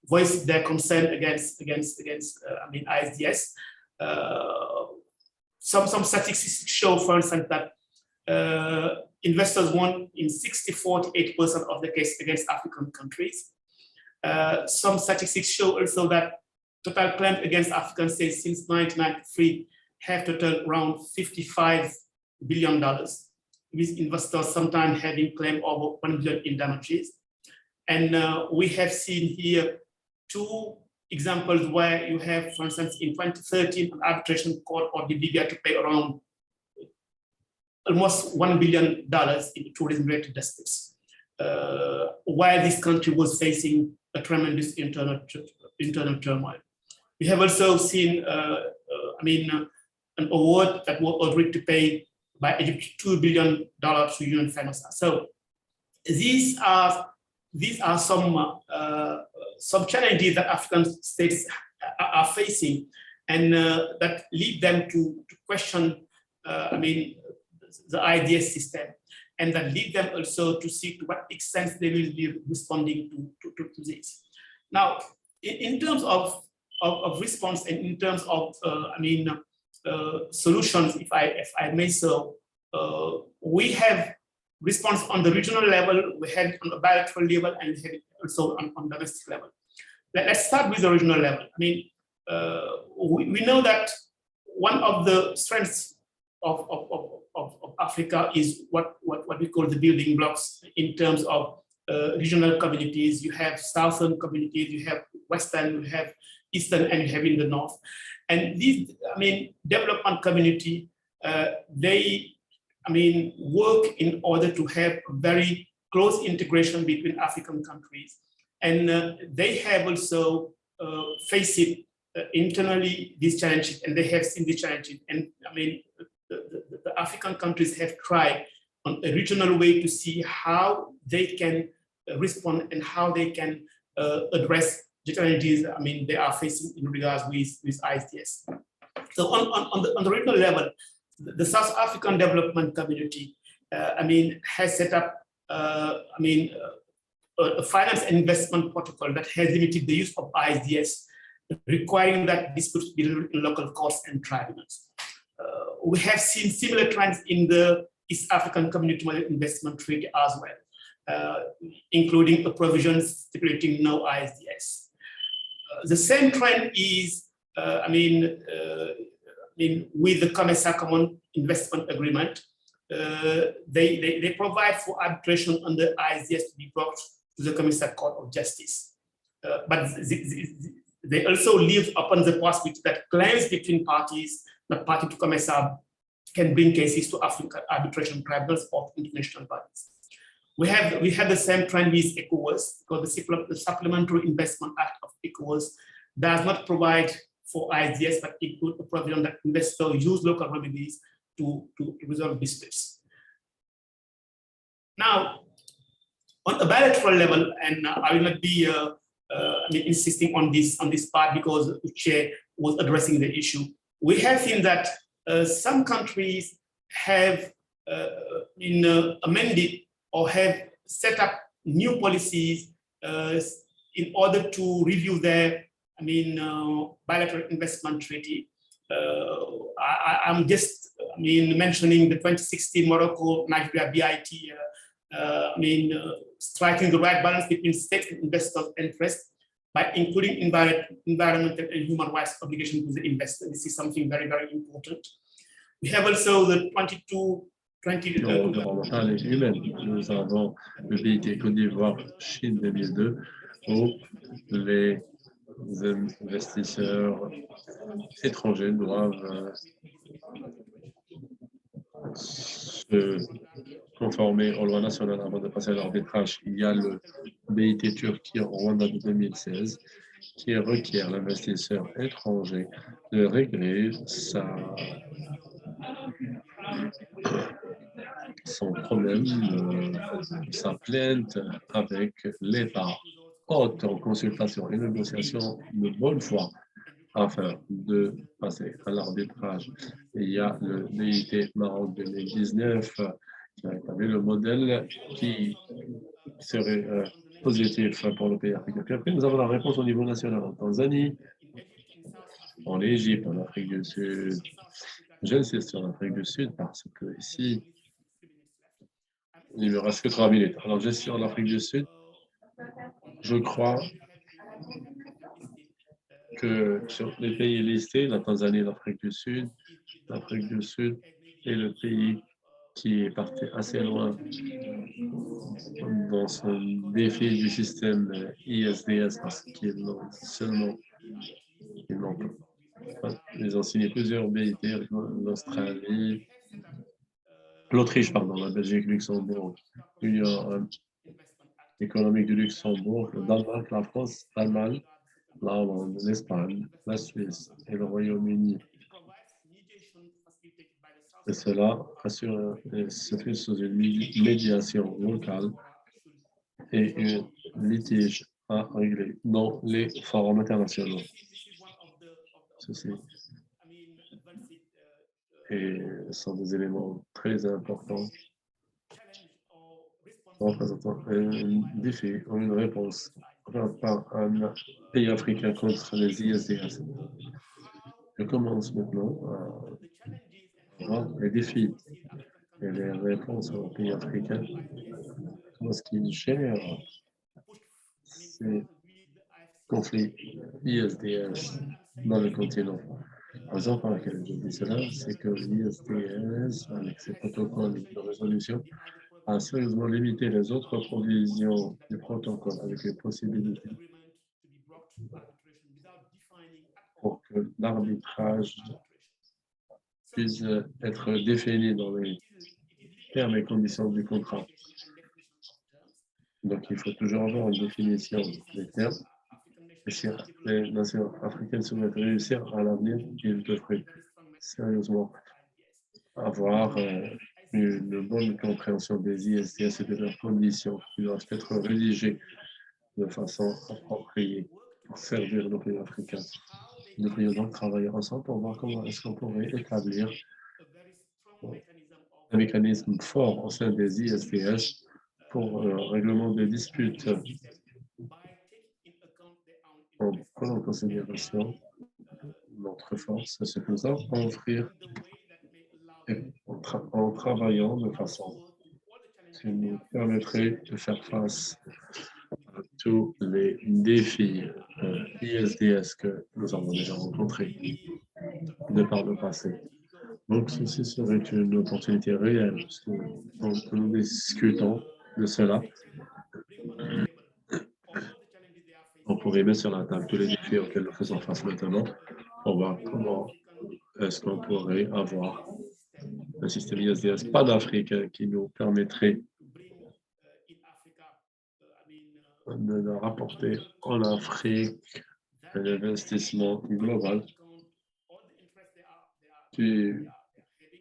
voiced their concern against I mean, ISDS. Some statistics show, for instance, that investors won in 64% of the case against African countries. Some statistics show also that total claims against African states since 1993 have totaled around $55 billion, with investors sometimes having claimed over $1 billion in damages. And we have seen here two examples where you have, for instance, in 2013, an arbitration court ordered Libya to pay around almost $1 billion in tourism-related disputes, while this country was facing a tremendous internal turmoil. We have also seen, I mean, an award that was agreed to pay by Egypt $2 billion to UN famous. So these are some challenges that African states are facing, and that lead them to question, I mean, the ISDS system, and that lead them also to see to what extent they will be responding to this. Now, in terms of response and in terms of, I mean, solutions, if I may so, we have response on the regional level, we have on the bilateral level, and we have it also on domestic level. Let's start with the regional level. I mean, we know that one of the strengths of Africa is what we call the building blocks in terms of regional communities. You have southern communities, you have western, you have eastern, and you have in the north. And these, I mean, development community, they, I mean, work in order to have a very close integration between African countries. And they have also faced it internally, these challenges, and they have seen the challenges. And I mean, the African countries have tried on a regional way to see how they can respond and how they can address the challenges, I mean, they are facing in regards with ISDS. So on the regional level, the South African Development Community, I mean, has set up, I mean, a finance and investment protocol that has limited the use of ISDS, requiring that disputes be resolved in local courts and tribunals. We have seen similar trends in the East African Community Investment Treaty as well, including the provisions stipulating no ISDS. The same trend is, I mean, with the COMESA Common Investment Agreement, they provide for arbitration under ISDS to be brought to the COMESA Court of Justice. But they also leave upon the possibility that claims between parties not party to COMESA can bring cases to African arbitration tribunals or international bodies. We have the same trend with ECOWAS, because the Supplementary Investment Act of ECOWAS does not provide for ISDS, but it includes a provision that investors use local remedies to resolve disputes. Now, on a bilateral level, and I will not be insisting on this part because the chair was addressing the issue. We have seen that some countries have amended or have set up new policies in order to review their, bilateral investment treaty. I'm just, mentioning the 2016 Morocco-Nigeria BIT, striking the right balance between state and investors' interests. by including environmental and human rights obligations to the investor. This is something very, very important. We have also the 22. Environnementale et humaine. Nous avons le BIT Côte d'Ivoire, Chine 2002, où les investisseurs étrangers doivent se conformer aux lois nationales avant de passer à l'arbitrage. Il y a le BIT Turquie en Rwanda de 2016 qui requiert l'investisseur étranger de régler son problème, sa plainte avec l'État, haute en consultation et négociation de bonne foi afin de passer à l'arbitrage. Il y a le BIT Maroc 2019 qui a établi le modèle qui serait positif pour le pays africain. Puis après, nous avons la réponse au niveau national en Tanzanie, en Égypte, en Afrique du Sud. J'insiste sur l'Afrique du Sud parce que ici, il ne me reste que 3 minutes. Alors, je suis en Afrique du Sud. Je crois que sur les pays listés, la Tanzanie, l'Afrique du Sud est le pays qui est parti assez loin dans son défi du système ISDS parce qu'ils n'ont seulement, ils ont signé plusieurs BIT, l'Australie, l'Autriche, pardon, la Belgique, Luxembourg, l'Union économique du Luxembourg, le Danemark, la France, l'Allemagne, la Hollande, l'Espagne, la Suisse et le Royaume-Uni. Et cela se fait sous une médiation locale et un litige à régler dans les forums internationaux. Ceci sont des éléments très importants représentant un défi ou une réponse par un pays africain contre les ISDS. Je commence maintenant à voir les défis et les réponses aux pays africains. Comment est-ce qu'ils gèrent ces conflits ISDS dans le continent? La raison pour laquelle je dis cela, c'est que l'ISDS, avec ses protocoles de résolution, a sérieusement limité les autres provisions du protocole avec les possibilités pour que l'arbitrage puisse être défini dans les termes et conditions du contrat. Donc, il faut toujours avoir une définition des termes. Et si les nations africaines souhaitent réussir à l'avenir, ils devraient sérieusement avoir une bonne compréhension des ISDS et de leurs conditions qui doivent être rédigées de façon appropriée pour servir nos pays africains. Nous devrions donc travailler ensemble pour voir comment est-ce qu'on pourrait établir un mécanisme fort au sein des ISDS pour le règlement des disputes en prenant en considération notre force, ce que nous avons à offrir et en travaillant de façon qui nous permettrait de faire face à tous les défis ISDS que nous avons déjà rencontrés de par le passé. Donc, ceci serait une opportunité réelle, parce que nous discutons de cela. On pourrait mettre sur la table tous les défis auxquels nous faisons face maintenant pour voir comment est-ce qu'on pourrait avoir un système ISDS pan-africain qui nous permettrait de rapporter en Afrique un investissement global qui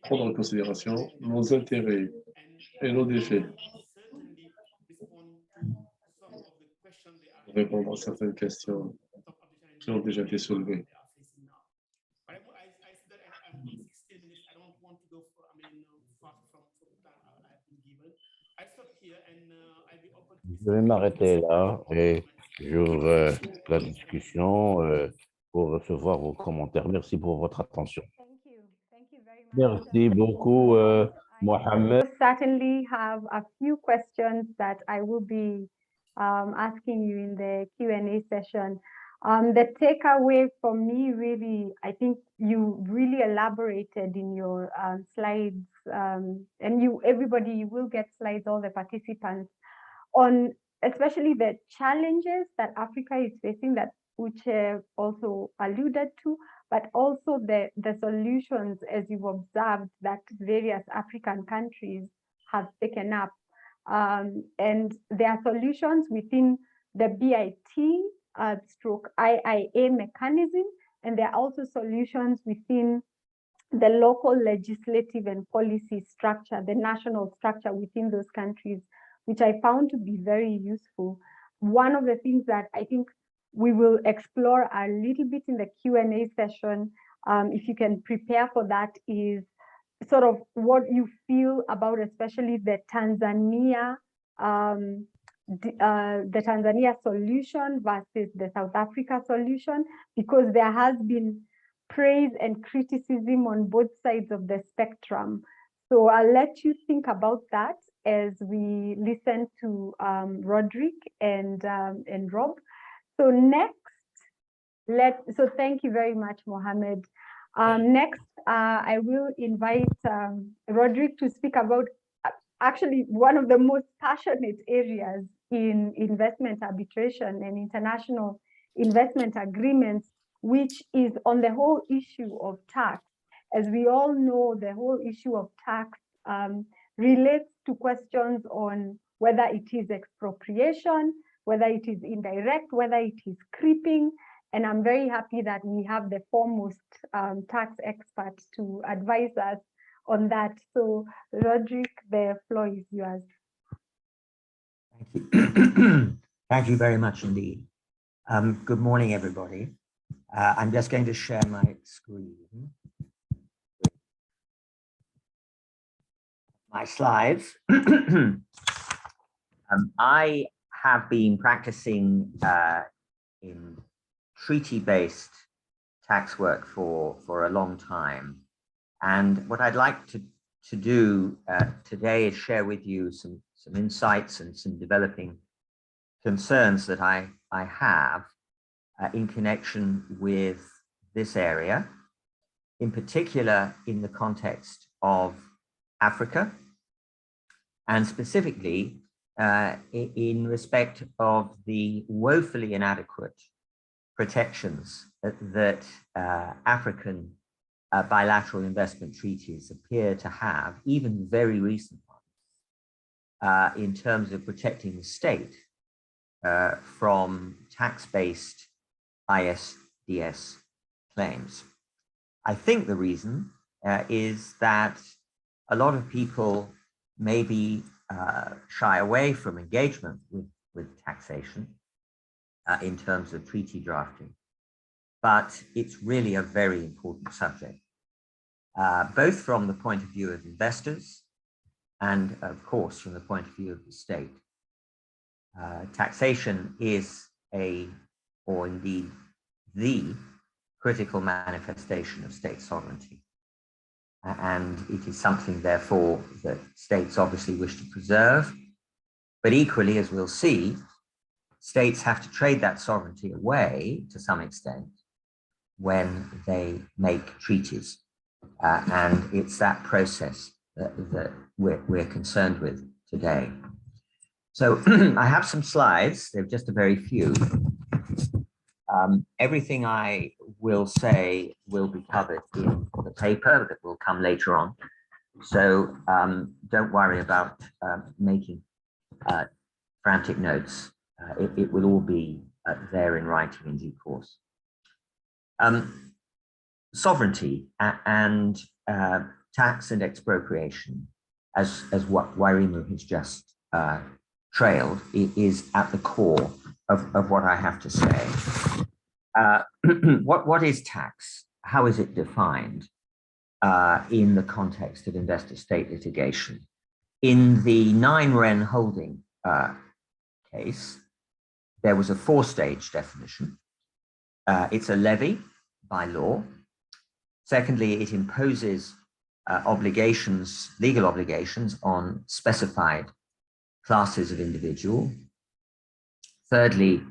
prend en considération nos intérêts et nos défis. Répondre à certaines questions qui ont déjà été soulevées. Je vais m'arrêter là et j'ouvre la discussion pour recevoir vos commentaires. Merci pour votre attention. Merci beaucoup, Mohamed. Certainly have a few questions that I will be asking you in the Q&A session. The takeaway for me, really, I think you really elaborated in your slides, and everybody, you will get slides, all the participants, on especially the challenges that Africa is facing, that Uche also alluded to, but also the solutions, as you've observed, that various African countries have taken up. And there are solutions within the BIT stroke IIA mechanism, and there are also solutions within the local legislative and policy structure, the national structure within those countries, which I found to be very useful. One of the things that I think we will explore a little bit in the Q&A session, if you can prepare for that, is sort of what you feel about especially the Tanzania solution versus the South Africa solution, because there has been praise and criticism on both sides of the spectrum. So I'll let you think about that as we listen to Roderick and Rob. So next, so thank you very much, Mohamed. Next, I will invite Roderick to speak about actually one of the most passionate areas in investment arbitration and international investment agreements, which is on the whole issue of tax. As we all know, the whole issue of tax relates to questions on whether it is expropriation, whether it is indirect, whether it is creeping. And I'm very happy that we have the foremost tax experts to advise us on that. So, Roderick, the floor is yours. Thank you. Thank you very much indeed. Good morning, everybody. I'm just going to share my screen. My slides. I have been practicing in treaty-based tax work for a long time. And what I'd like to do today is share with you some insights and some developing concerns that I have in connection with this area, in particular in the context of Africa, and specifically in respect of the woefully inadequate protections that African bilateral investment treaties appear to have, even very recent ones, in terms of protecting the state from tax-based ISDS claims. I think the reason is that a lot of people maybe shy away from engagement with taxation in terms of treaty drafting, but it's really a very important subject, both from the point of view of investors and, of course, from the point of view of the state. Taxation is or indeed the critical manifestation of state sovereignty. And it is something, therefore, that states obviously wish to preserve. But equally, as we'll see, states have to trade that sovereignty away to some extent when they make treaties. And it's that process that we're concerned with today. So I have some slides. They're just a very few. Everything I will say will be covered in the paper that will come later on. So don't worry about making frantic notes. It will all be there in writing in due course. Sovereignty and tax and expropriation, as what Wairimu has just trailed, is at the core of what I have to say. What is tax? How is it defined in the context of investor-state litigation? In the 9-Ren holding case, there was a 4-stage definition. It's a levy by law. Secondly, it imposes obligations, legal obligations on specified classes of individual. Thirdly,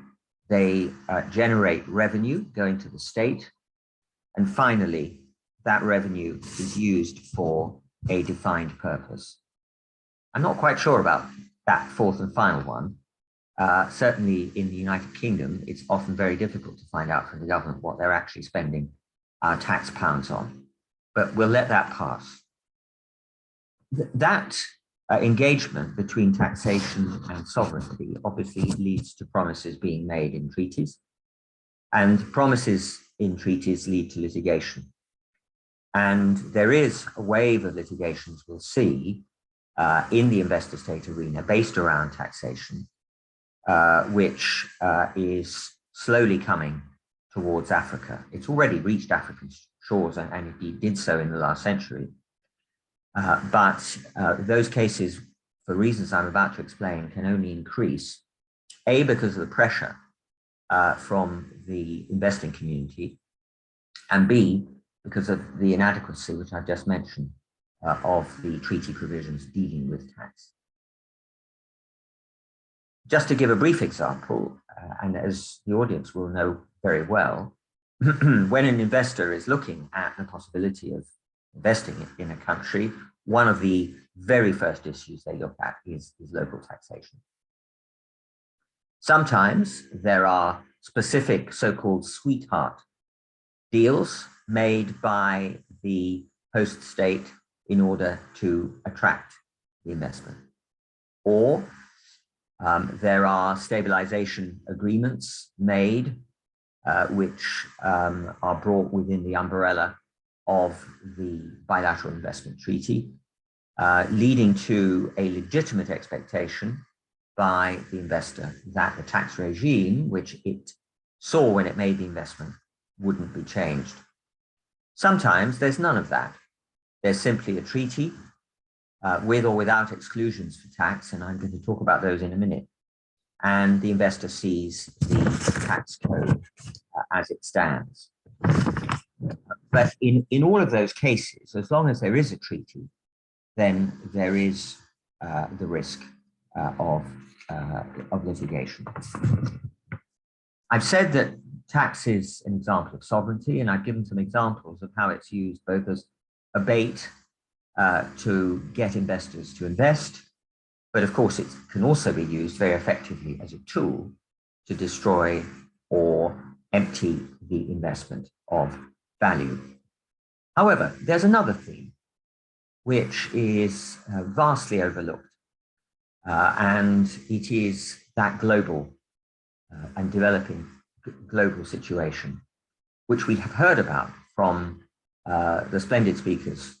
they generate revenue going to the state. And finally, that revenue is used for a defined purpose. I'm not quite sure about that fourth and final one. Certainly in the United Kingdom, it's often very difficult to find out from the government what they're actually spending our tax pounds on, but we'll let that pass. That engagement between taxation and sovereignty obviously leads to promises being made in treaties, and promises in treaties lead to litigation. And there is a wave of litigations we'll see in the investor-state arena based around taxation, which is slowly coming towards Africa. It's already reached African shores and indeed did so in the last century. But those cases, for reasons I'm about to explain, can only increase, A, because of the pressure from the investing community, and B, because of the inadequacy, which I've just mentioned, of the treaty provisions dealing with tax. Just to give a brief example, and as the audience will know very well, when an investor is looking at the possibility of investing in a country, one of the very first issues they look at is local taxation. Sometimes there are specific so-called sweetheart deals made by the host state in order to attract the investment. Or there are stabilization agreements made which are brought within the umbrella of the bilateral investment treaty, leading to a legitimate expectation by the investor that the tax regime, which it saw when it made the investment, wouldn't be changed. Sometimes there's none of that. There's simply a treaty with or without exclusions for tax, and I'm going to talk about those in a minute. And the investor sees the tax code as it stands. But in all of those cases, as long as there is a treaty, then there is the risk of litigation. I've said that tax is an example of sovereignty, and I've given some examples of how it's used both as a bait to get investors to invest, but of course it can also be used very effectively as a tool to destroy or empty the investment of value. However, there's another theme which is vastly overlooked, and it is that global and developing global situation, which we have heard about from the splendid speakers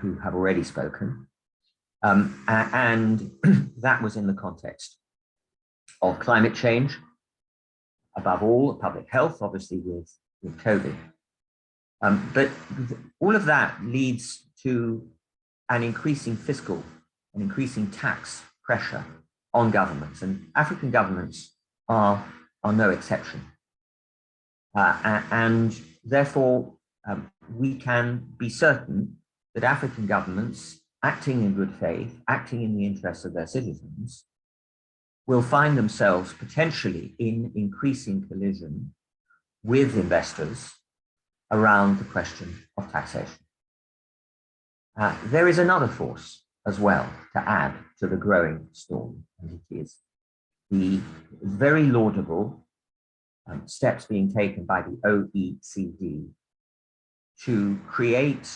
who have already spoken. And that was in the context of climate change, above all, public health, obviously with COVID. But all of that leads to an increasing fiscal, an increasing tax pressure on governments, and African governments are no exception. And therefore, we can be certain that African governments, acting in good faith, acting in the interests of their citizens, will find themselves potentially in increasing collision with investors around the question of taxation. There is another force as well to add to the growing storm, and it is the very laudable steps being taken by the OECD to create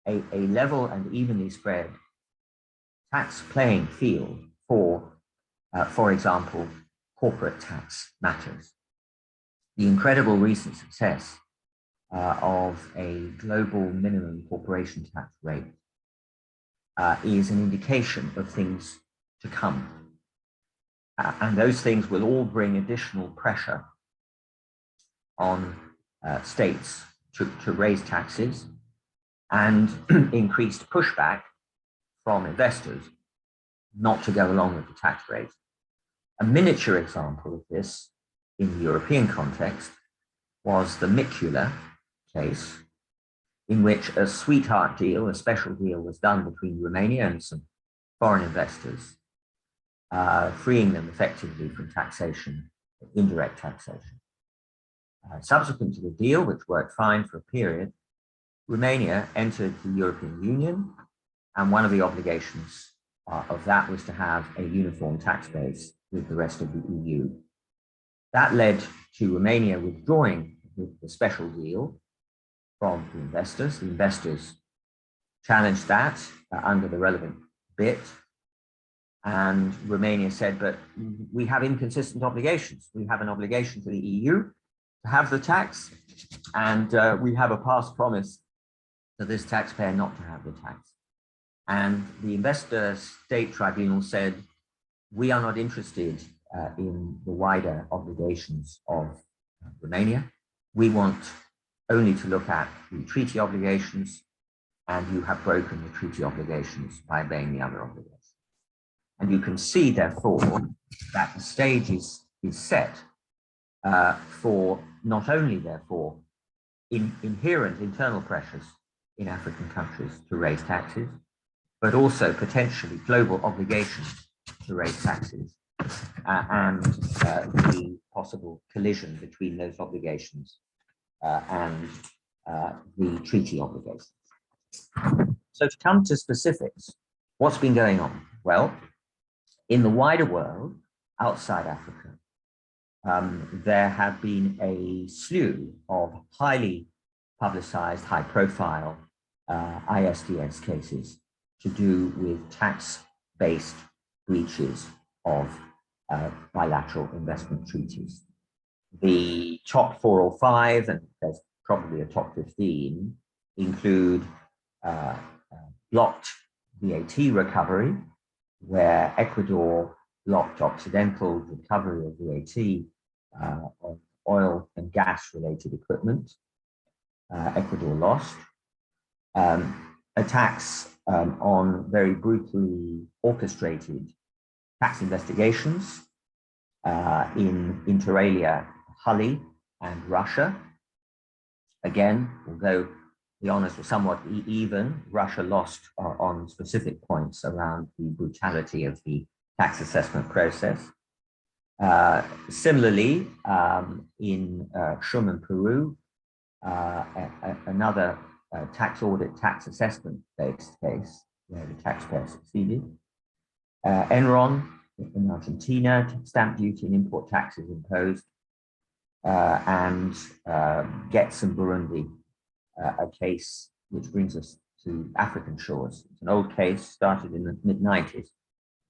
a level and evenly spread tax playing field for example, corporate tax matters. The incredible recent success of a global minimum corporation tax rate is an indication of things to come. And those things will all bring additional pressure on states to raise taxes and increased pushback from investors not to go along with the tax rate. A miniature example of this in the European context was the Micula case, in which a sweetheart deal, a special deal, was done between Romania and some foreign investors, freeing them effectively from taxation indirect taxation. Subsequent to the deal, which worked fine for a period, Romania entered the European Union, and one of the obligations of that was to have a uniform tax base with the rest of the EU. That led to Romania withdrawing the special deal from the investors. The investors challenged that under the relevant bit, and Romania said, but we have inconsistent obligations. We have an obligation to the EU to have the tax, and we have a past promise to this taxpayer not to have the tax. And the investor state tribunal said, we are not interested in the wider obligations of Romania. We want only to look at the treaty obligations, and you have broken the treaty obligations by obeying the other obligations. And you can see, therefore, that the stage is set for not only, therefore, inherent internal pressures in African countries to raise taxes, but also potentially global obligations to raise taxes and the possible collision between those obligations and the treaty obligations. So to come to specifics, what's been going on? Well, in the wider world, outside Africa, there have been a slew of highly publicized, high-profile ISDS cases to do with tax-based breaches of bilateral investment treaties. The top 4 or 5, and there's probably a top 15, include blocked VAT recovery, where Ecuador blocked Occidental recovery of VAT on oil and gas-related equipment. Ecuador lost. Attacks on very brutally orchestrated tax investigations inter alia, Hali and Russia. Again, although the honors were somewhat even, Russia lost on specific points around the brutality of the tax assessment process. Similarly, in Schumann, Peru, another tax audit, tax assessment-based case where the taxpayer succeeded. Enron in Argentina, stamp duty and import taxes imposed, and Getz in Burundi, a case which brings us to African shores. It's an old case, started in the mid-90s,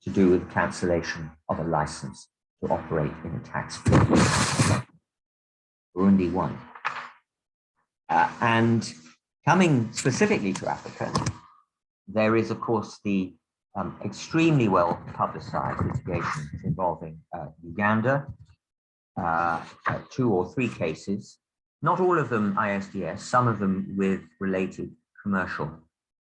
to do with the cancellation of a license to operate in a tax-free. Burundi won. And coming specifically to Africa, there is, of course, the extremely well publicized litigation involving Uganda, 2 or 3 cases, not all of them ISDS, some of them with related commercial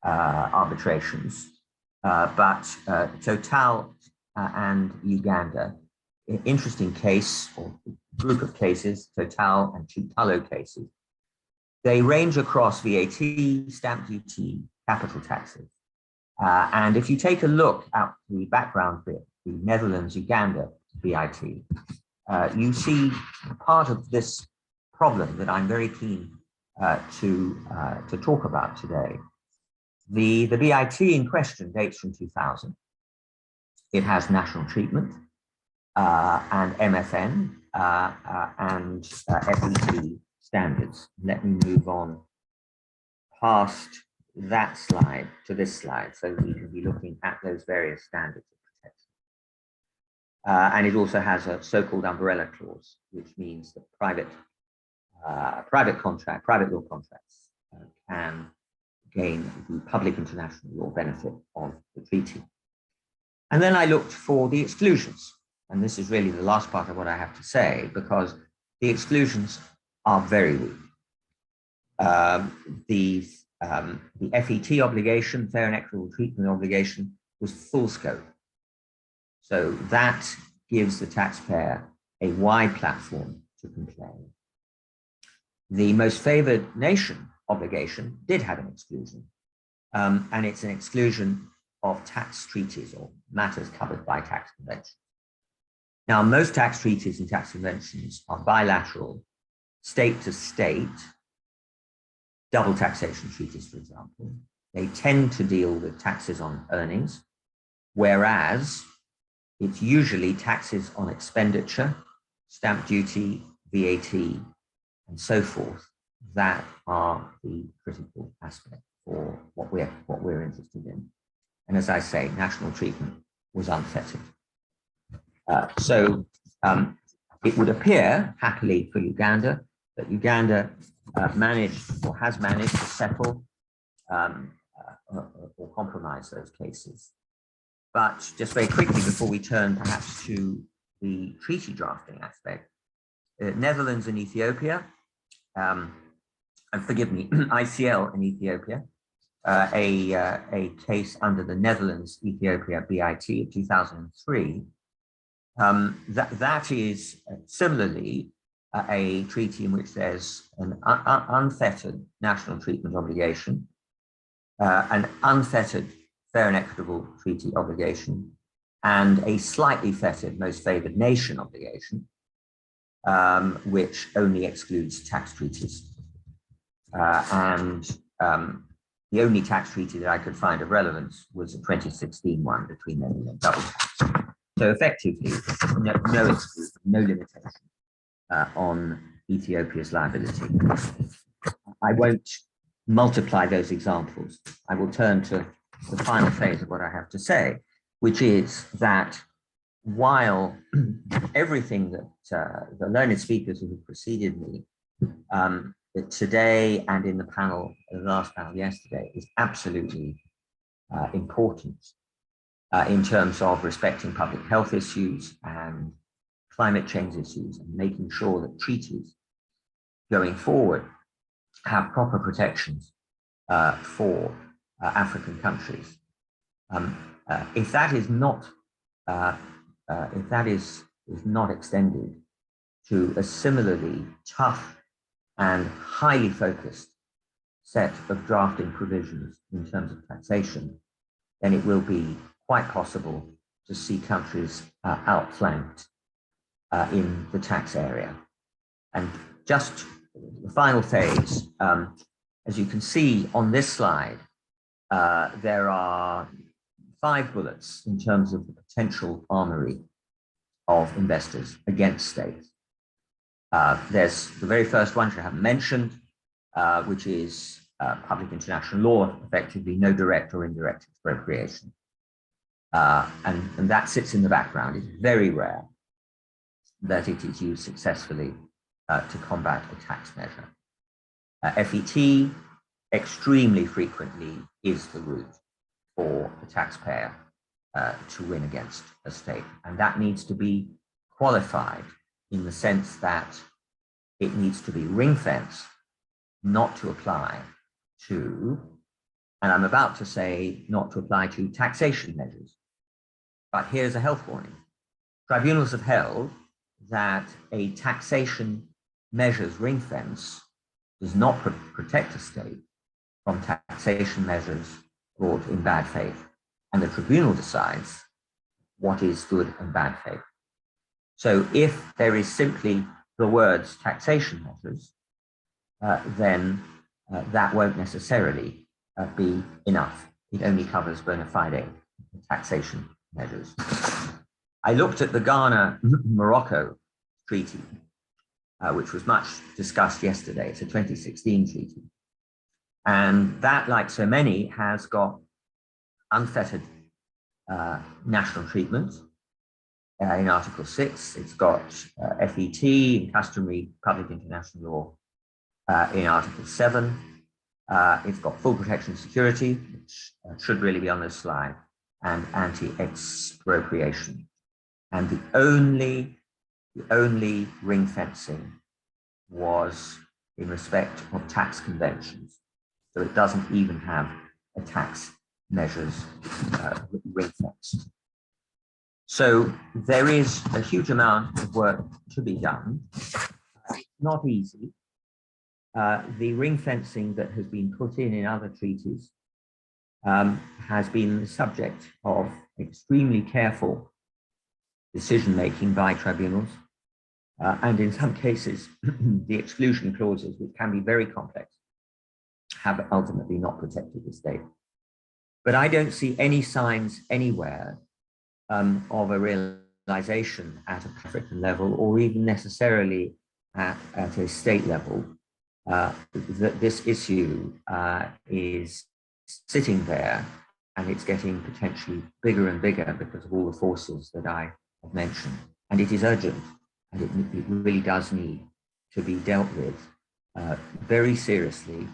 arbitrations, but Total and Uganda, an interesting case or group of cases, Total and Chutalo cases. They range across VAT, stamp duty, capital taxes. And if you take a look at the background bit, the Netherlands-Uganda BIT, you see part of this problem that I'm very keen to talk about today. The BIT in question dates from 2000. It has national treatment and MFN and FET standards. Let me move on past that slide to this slide so we can be looking at those various standards of protection. And it also has a so-called umbrella clause, which means that private law contracts can gain the public international law benefit of the treaty. And then I looked for the exclusions. And this is really the last part of what I have to say, because the exclusions are very weak. The FET obligation, fair and equitable treatment obligation, was full scope. So that gives the taxpayer a wide platform to complain. The most favored nation obligation did have an exclusion, and it's an exclusion of tax treaties or matters covered by tax convention. Now, most tax treaties and tax conventions are bilateral, state to state, double taxation treaties, for example. They tend to deal with taxes on earnings, whereas it's usually taxes on expenditure, stamp duty, VAT, and so forth, that are the critical aspect for what we're interested in. And as I say, national treatment was unfettered. It would appear, happily for Uganda, that Uganda managed or has managed to settle or compromise those cases. But just very quickly, before we turn perhaps to the treaty drafting aspect, Netherlands and Ethiopia, and forgive me, ICL in Ethiopia, a case under the Netherlands-Ethiopia BIT of 2003, that is similarly a treaty in which there's an unfettered national treatment obligation, an unfettered fair and equitable treaty obligation, and a slightly fettered most favored nation obligation, which only excludes tax treaties. The only tax treaty that I could find of relevance was a 2016 one between them and double tax. So effectively, no exclusion, no limitation on Ethiopia's liability. I won't multiply those examples. I will turn to the final phase of what I have to say, which is that while everything that the learned speakers who have preceded me today and in the panel, the last panel yesterday, is absolutely important in terms of respecting public health issues and climate change issues and making sure that treaties going forward have proper protections for African countries. If that is not extended to a similarly tough and highly focused set of drafting provisions in terms of taxation, then it will be quite possible to see countries outflanked in the tax area. And just the final phase, as you can see on this slide, there are 5 bullets in terms of the potential armory of investors against states. There's the very first one, which I haven't mentioned, which is public international law, effectively no direct or indirect expropriation. And that sits in the background. It's very rare that it is used successfully to combat a tax measure. FET extremely frequently is the route for the taxpayer to win against a state. And that needs to be qualified in the sense that it needs to be ring-fenced, not to apply to, and I'm about to say not to apply to taxation measures. But here's a health warning. Tribunals have held that a taxation measures ring fence does not protect a state from taxation measures brought in bad faith. And the tribunal decides what is good and bad faith. So if there is simply the words taxation measures, then that won't necessarily be enough. It only covers bona fide taxation measures. I looked at the Ghana-Morocco treaty, which was much discussed yesterday. It's a 2016 treaty. And that, like so many, has got unfettered national treatment in Article 6. It's got FET, customary public international law in Article 7. It's got full protection and security, which should really be on this slide, and anti-expropriation. And the only ring fencing was in respect of tax conventions. So it doesn't even have a tax measures ring fence. So there is a huge amount of work to be done. Not easy. The ring fencing that has been put in other treaties has been the subject of extremely careful decision-making by tribunals. And in some cases, the exclusion clauses, which can be very complex, have ultimately not protected the state. But I don't see any signs anywhere of a realization at a African level, or even necessarily at a state level, that this issue is sitting there, and it's getting potentially bigger and bigger because of all the forces that I have mentioned. And it is urgent, and it really does need to be dealt with very seriously,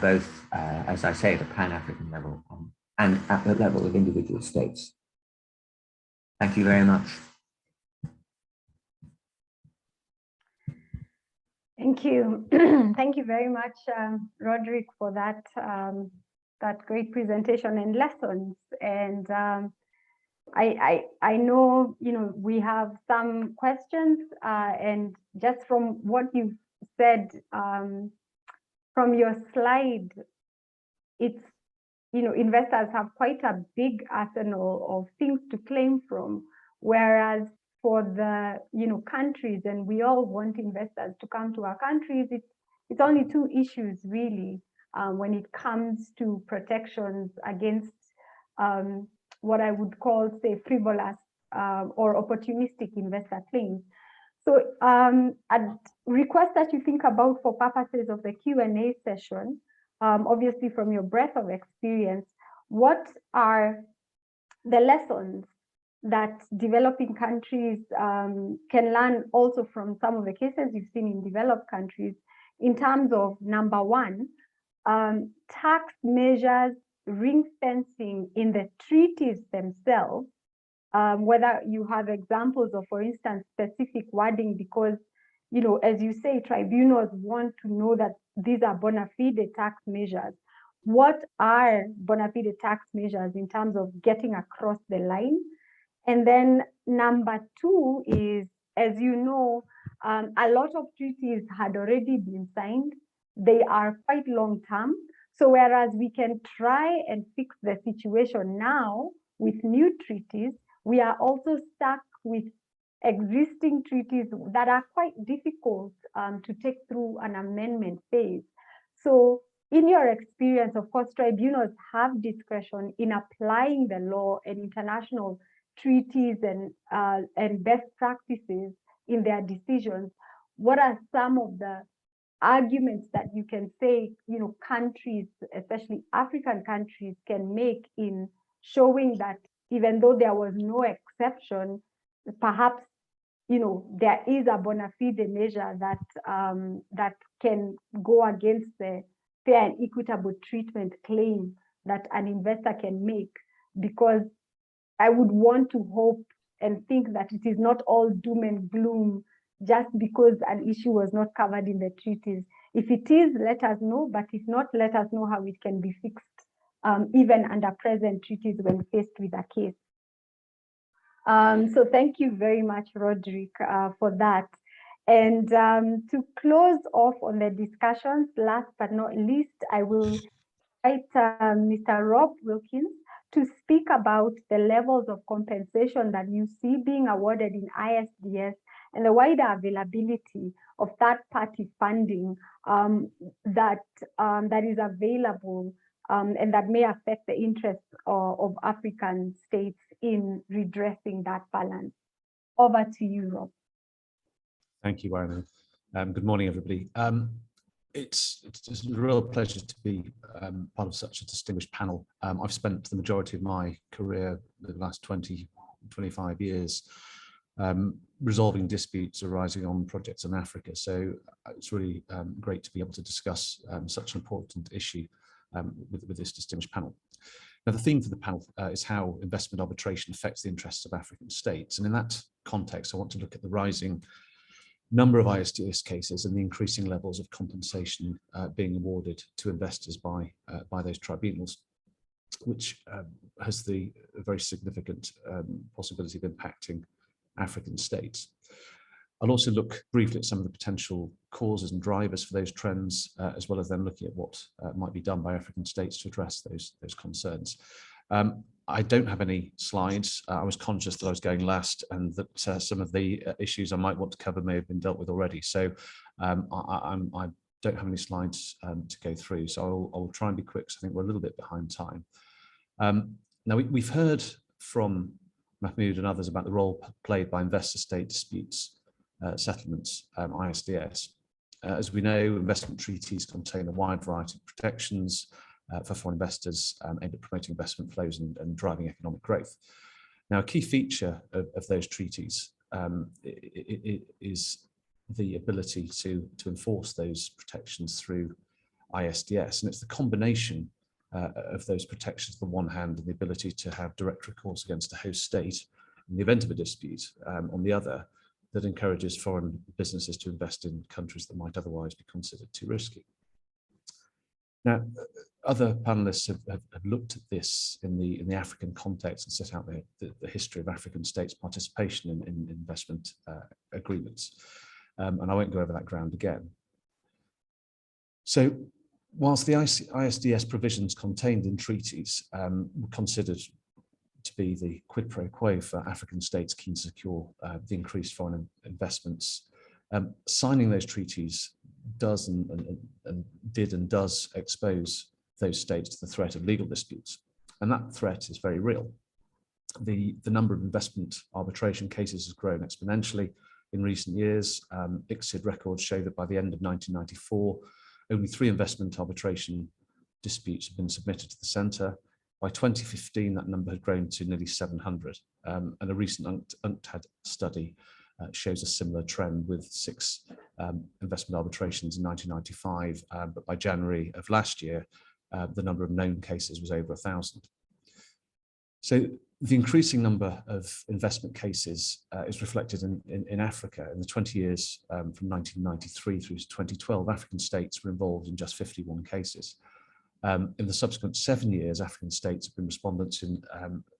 both, as I say, at a Pan-African level and at the level of individual states. Thank you very much. Thank you. Thank you very much, Roderick, for that, that great presentation and lessons. And I know, we have some questions, and just from what you've said, from your slide, it's, investors have quite a big arsenal of things to claim from, whereas for the, countries, and we all want investors to come to our countries, it's only two issues really, when it comes to protections against what I would call, say, frivolous or opportunistic investor claims. So I'd request that you think about, for purposes of the Q&A session, obviously from your breadth of experience, what are the lessons that developing countries can learn also from some of the cases you've seen in developed countries, in terms of, number one, tax measures, ring fencing in the treaties themselves, whether you have examples of, for instance, specific wording, because, as you say, tribunals want to know that these are bona fide tax measures. What are bona fide tax measures in terms of getting across the line? And then number two is, as you know, a lot of treaties had already been signed. They are quite long term. So whereas we can try and fix the situation now with new treaties, we are also stuck with existing treaties that are quite difficult to take through an amendment phase. So in your experience, of course, tribunals have discretion in applying the law and international treaties and best practices in their decisions. What are some of the arguments that you can say, countries, especially African countries, can make in showing that even though there was no exception, perhaps, there is a bona fide measure that can go against the fair and equitable treatment claim that an investor can make? Because I would want to hope and think that it is not all doom and gloom just because an issue was not covered in the treaties. If it is, let us know, but if not, let us know how it can be fixed, even under present treaties when faced with a case. So thank you very much, Roderick, for that. And to close off on the discussions, last but not least, I will invite Mr. Rob Wilkins to speak about the levels of compensation that you see being awarded in ISDS and the wider availability of third-party funding that is available and that may affect the interests of African states in redressing that balance. Over to you, Rob. Thank you, Wairimu. Good morning, everybody. It's a real pleasure to be part of such a distinguished panel. I've spent the majority of my career, the last 25 years, resolving disputes arising on projects in Africa. So it's really great to be able to discuss such an important issue with this distinguished panel. Now, the theme for the panel is how investment arbitration affects the interests of African states. And in that context, I want to look at the rising number of ISDS cases and the increasing levels of compensation being awarded to investors by those tribunals, which has the very significant possibility of impacting African states. I'll also look briefly at some of the potential causes and drivers for those trends, as well as then looking at what might be done by African states to address those concerns. I don't have any slides. I was conscious that I was going last and that some of the issues I might want to cover may have been dealt with already. So I don't have any slides to go through. So I'll try and be quick, because I think we're a little bit behind time. Now, we've heard from Mahmoud and others about the role played by investor-state disputes settlements, ISDS. As we know, investment treaties contain a wide variety of protections for foreign investors aimed at promoting investment flows and driving economic growth. Now, a key feature of those treaties is the ability to enforce those protections through ISDS, and it's the combination of those protections on the one hand and the ability to have direct recourse against a host state in the event of a dispute on the other that encourages foreign businesses to invest in countries that might otherwise be considered too risky. Now, other panelists have looked at this in the African context and set out the history of African states' participation in investment agreements. And I won't go over that ground again. So, whilst the ISDS provisions contained in treaties were considered to be the quid pro quo for African states keen to secure the increased foreign investments, signing those treaties does and does expose those states to the threat of legal disputes. And that threat is very real. The number of investment arbitration cases has grown exponentially in recent years. ICSID records show that by the end of 1994, only 3 investment arbitration disputes have been submitted to the centre. By 2015, that number had grown to nearly 700. And a recent UNCTAD study shows a similar trend with 6 investment arbitrations in 1995. But by January of last year, the number of known cases was over 1,000. So the increasing number of investment cases is reflected in Africa. In the 20 years from 1993 through to 2012, African states were involved in just 51 cases. In the subsequent 7 years, African states have been respondents in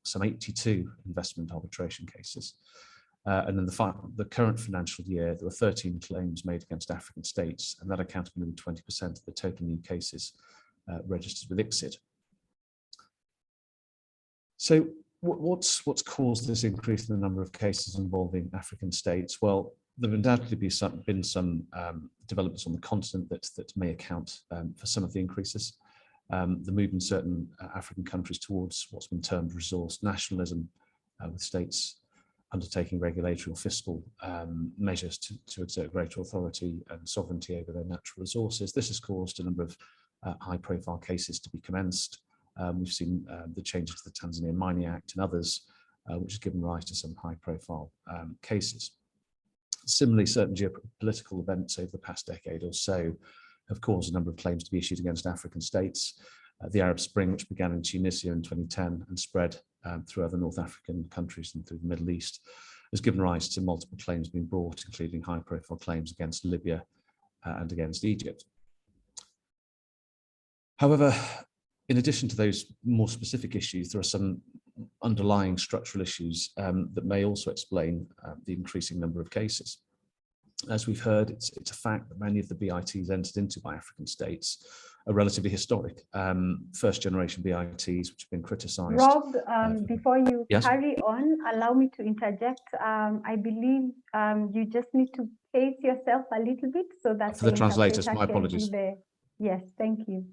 some 82 investment arbitration cases. And in the current financial year, there were 13 claims made against African states, and that accounted for nearly 20% of the total new cases registered with ICSID. So what's caused this increase in the number of cases involving African states? Well, there have undoubtedly been some developments on the continent that may account for some of the increases. The move in certain African countries towards what's been termed resource nationalism, with states undertaking regulatory or fiscal measures to exert greater authority and sovereignty over their natural resources. This has caused a number of high-profile cases to be commenced. We've seen the changes to the Tanzania Mining Act and others, which has given rise to some high-profile cases. Similarly, certain geopolitical events over the past decade or so have caused a number of claims to be issued against African states. The Arab Spring, which began in Tunisia in 2010 and spread through other North African countries and through the Middle East, has given rise to multiple claims being brought, including high-profile claims against Libya and against Egypt. However, in addition to those more specific issues, there are some underlying structural issues that may also explain the increasing number of cases. As we've heard, it's a fact that many of the BITs entered into by African states are relatively historic. First generation BITs, which have been criticised. Rob, before you Yes? carry on, allow me to interject. I believe you just need to pace yourself a little bit so that For the translators, my interpreter can apologies. do the... Yes, thank you.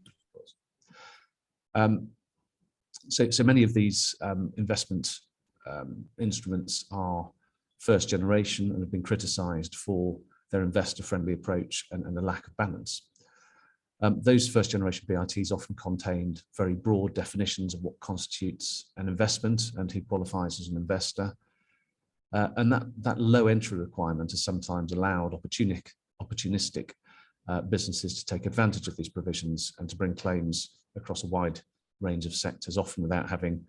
So many of these investment instruments are first generation and have been criticised for their investor-friendly approach and a lack of balance. Those first generation BITs often contained very broad definitions of what constitutes an investment and who qualifies as an investor. And that low entry requirement has sometimes allowed opportunistic businesses to take advantage of these provisions and to bring claims across a wide range of sectors, often without having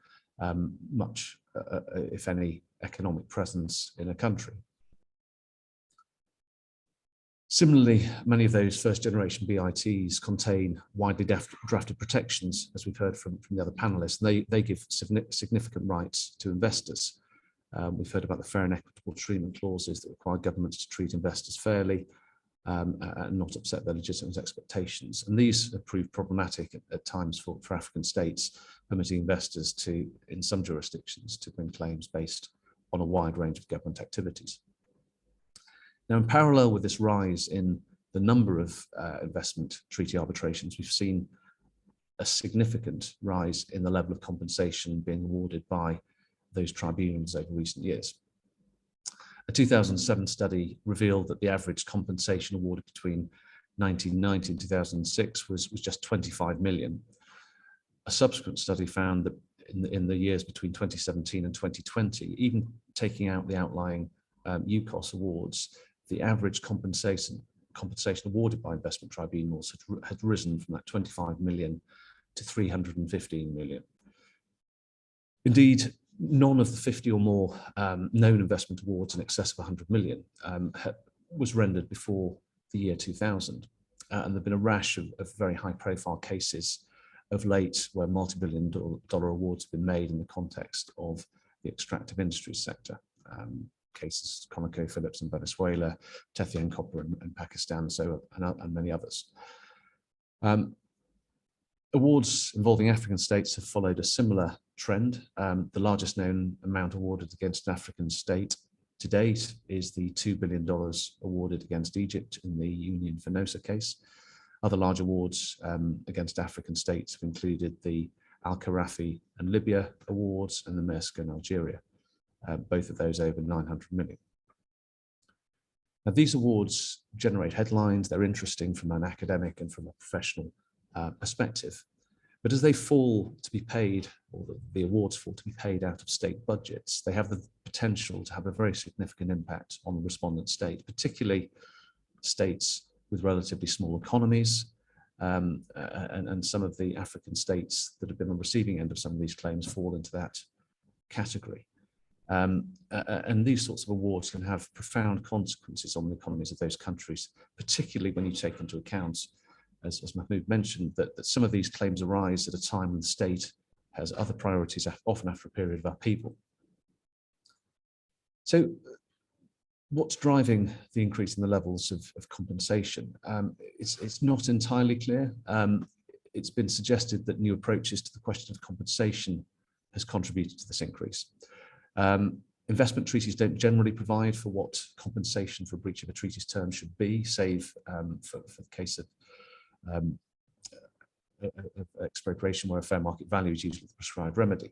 much, if any, economic presence in a country. Similarly, many of those first generation BITs contain widely drafted protections, as we've heard from the other panelists. They give significant rights to investors. We've heard about the fair and equitable treatment clauses that require governments to treat investors fairly. and not upset their legitimate expectations. And these have proved problematic at times for African states, permitting investors to, in some jurisdictions, to bring claims based on a wide range of government activities. Now, in parallel with this rise in the number of investment treaty arbitrations, we've seen a significant rise in the level of compensation being awarded by those tribunals over recent years. A 2007 study revealed that the average compensation awarded between 1990 and 2006 was just 25 million. A subsequent study found that in the years between 2017 and 2020, even taking out the outlying UCOS awards, the average compensation awarded by investment tribunals had risen from that 25 million to 315 million. Indeed, none of the 50 or more known investment awards in excess of 100 million was rendered before the year 2000. And there have been a rash of very high profile cases of late where multi-billion dollar awards have been made in the context of the extractive industries sector. Cases ConocoPhillips in Venezuela, Tethyan Copper in Pakistan, and many others. Awards involving African states have followed a similar trend. The largest known amount awarded against an African state to date is the $2 billion awarded against Egypt in the Union Fenosa case. Other large awards against African states have included the Al-Kharafi and Libya awards and the Maersk in Algeria, both of those over 900 million. Now, these awards generate headlines, they're interesting from an academic and from a professional perspective, but as they fall to be paid, or the awards fall to be paid out of state budgets, they have the potential to have a very significant impact on the respondent state, particularly states with relatively small economies, and some of the African states that have been on the receiving end of some of these claims fall into that category. And these sorts of awards can have profound consequences on the economies of those countries, particularly when you take into account, as Mahmoud mentioned, that some of these claims arise at a time when the state has other priorities, often after a period of upheaval. So what's driving the increase in the levels of compensation? It's not entirely clear. It's been suggested that new approaches to the question of compensation has contributed to this increase. Investment treaties don't generally provide for what compensation for breach of a treaty's terms should be, save for the case of expropriation, where a fair market value is usually the prescribed remedy.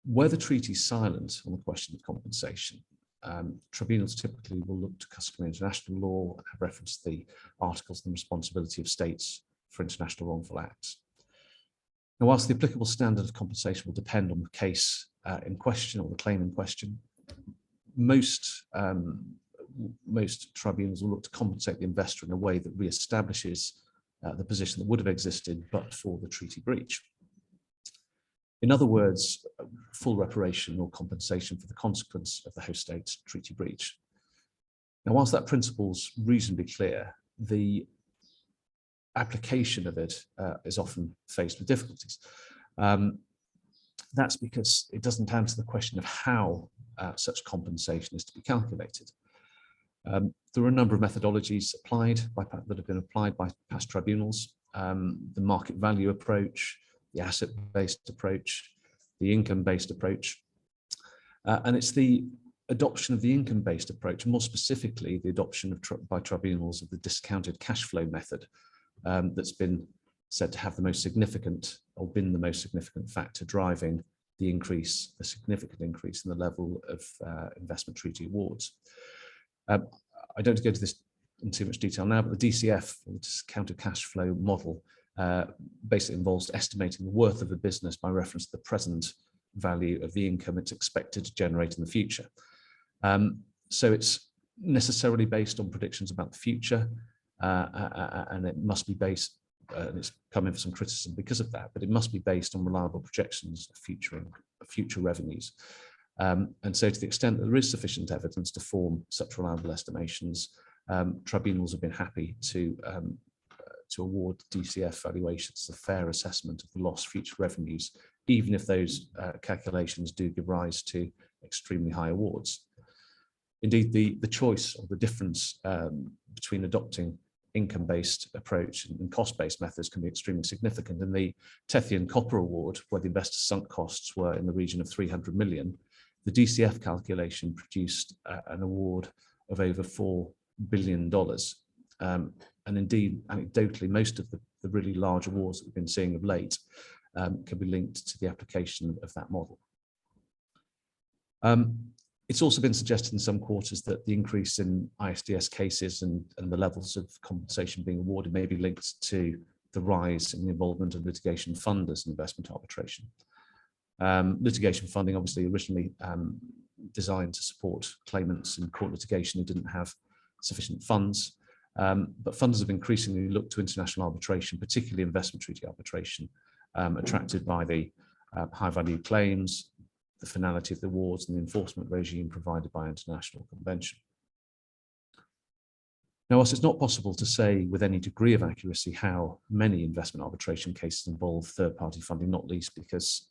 Where the treaty is silent on the question of compensation, tribunals typically will look to customary international law and have reference to the articles on the responsibility of states for international wrongful acts. Now, whilst the applicable standard of compensation will depend on the case in question or the claim in question, most tribunals will look to compensate the investor in a way that reestablishes the position that would have existed but for the treaty breach. In other words, full reparation or compensation for the consequence of the host state's treaty breach. Now, whilst that principle is reasonably clear, the application of it is often faced with difficulties. That's because it doesn't answer the question of how such compensation is to be calculated. There are a number of methodologies that have been applied by past tribunals: the market value approach, the asset-based approach, the income-based approach. And it's the adoption of the income-based approach, more specifically the adoption by tribunals of the discounted cash flow method, that's been said to have the most significant, or been the most significant factor driving the significant increase in the level of investment treaty awards. I don't go into this in too much detail now, but the DCF, or the discounted cash flow model, basically involves estimating the worth of a business by reference to the present value of the income it's expected to generate in the future. So it's necessarily based on predictions about the future, and it must be based, and it's come in for some criticism because of that, but it must be based on reliable projections of future revenues. And so to the extent that there is sufficient evidence to form such reliable estimations, tribunals have been happy to award DCF valuations as a fair assessment of the lost future revenues, even if those calculations do give rise to extremely high awards. Indeed, the choice or the difference between adopting income-based approach and cost-based methods can be extremely significant. In the Tethyan Copper Award, where the investor sunk costs were in the region of 300 million, the DCF calculation produced an award of over $4 billion. And indeed, anecdotally, most of the really large awards that we've been seeing of late can be linked to the application of that model. It's also been suggested in some quarters that the increase in ISDS cases and the levels of compensation being awarded may be linked to the rise in the involvement of litigation funders in investment arbitration. Litigation funding obviously originally designed to support claimants in court litigation who didn't have sufficient funds, but funders have increasingly looked to international arbitration, particularly investment treaty arbitration, attracted by the high value claims, the finality of the awards, and the enforcement regime provided by international convention. Now, whilst it's not possible to say with any degree of accuracy how many investment arbitration cases involve third-party funding, not least because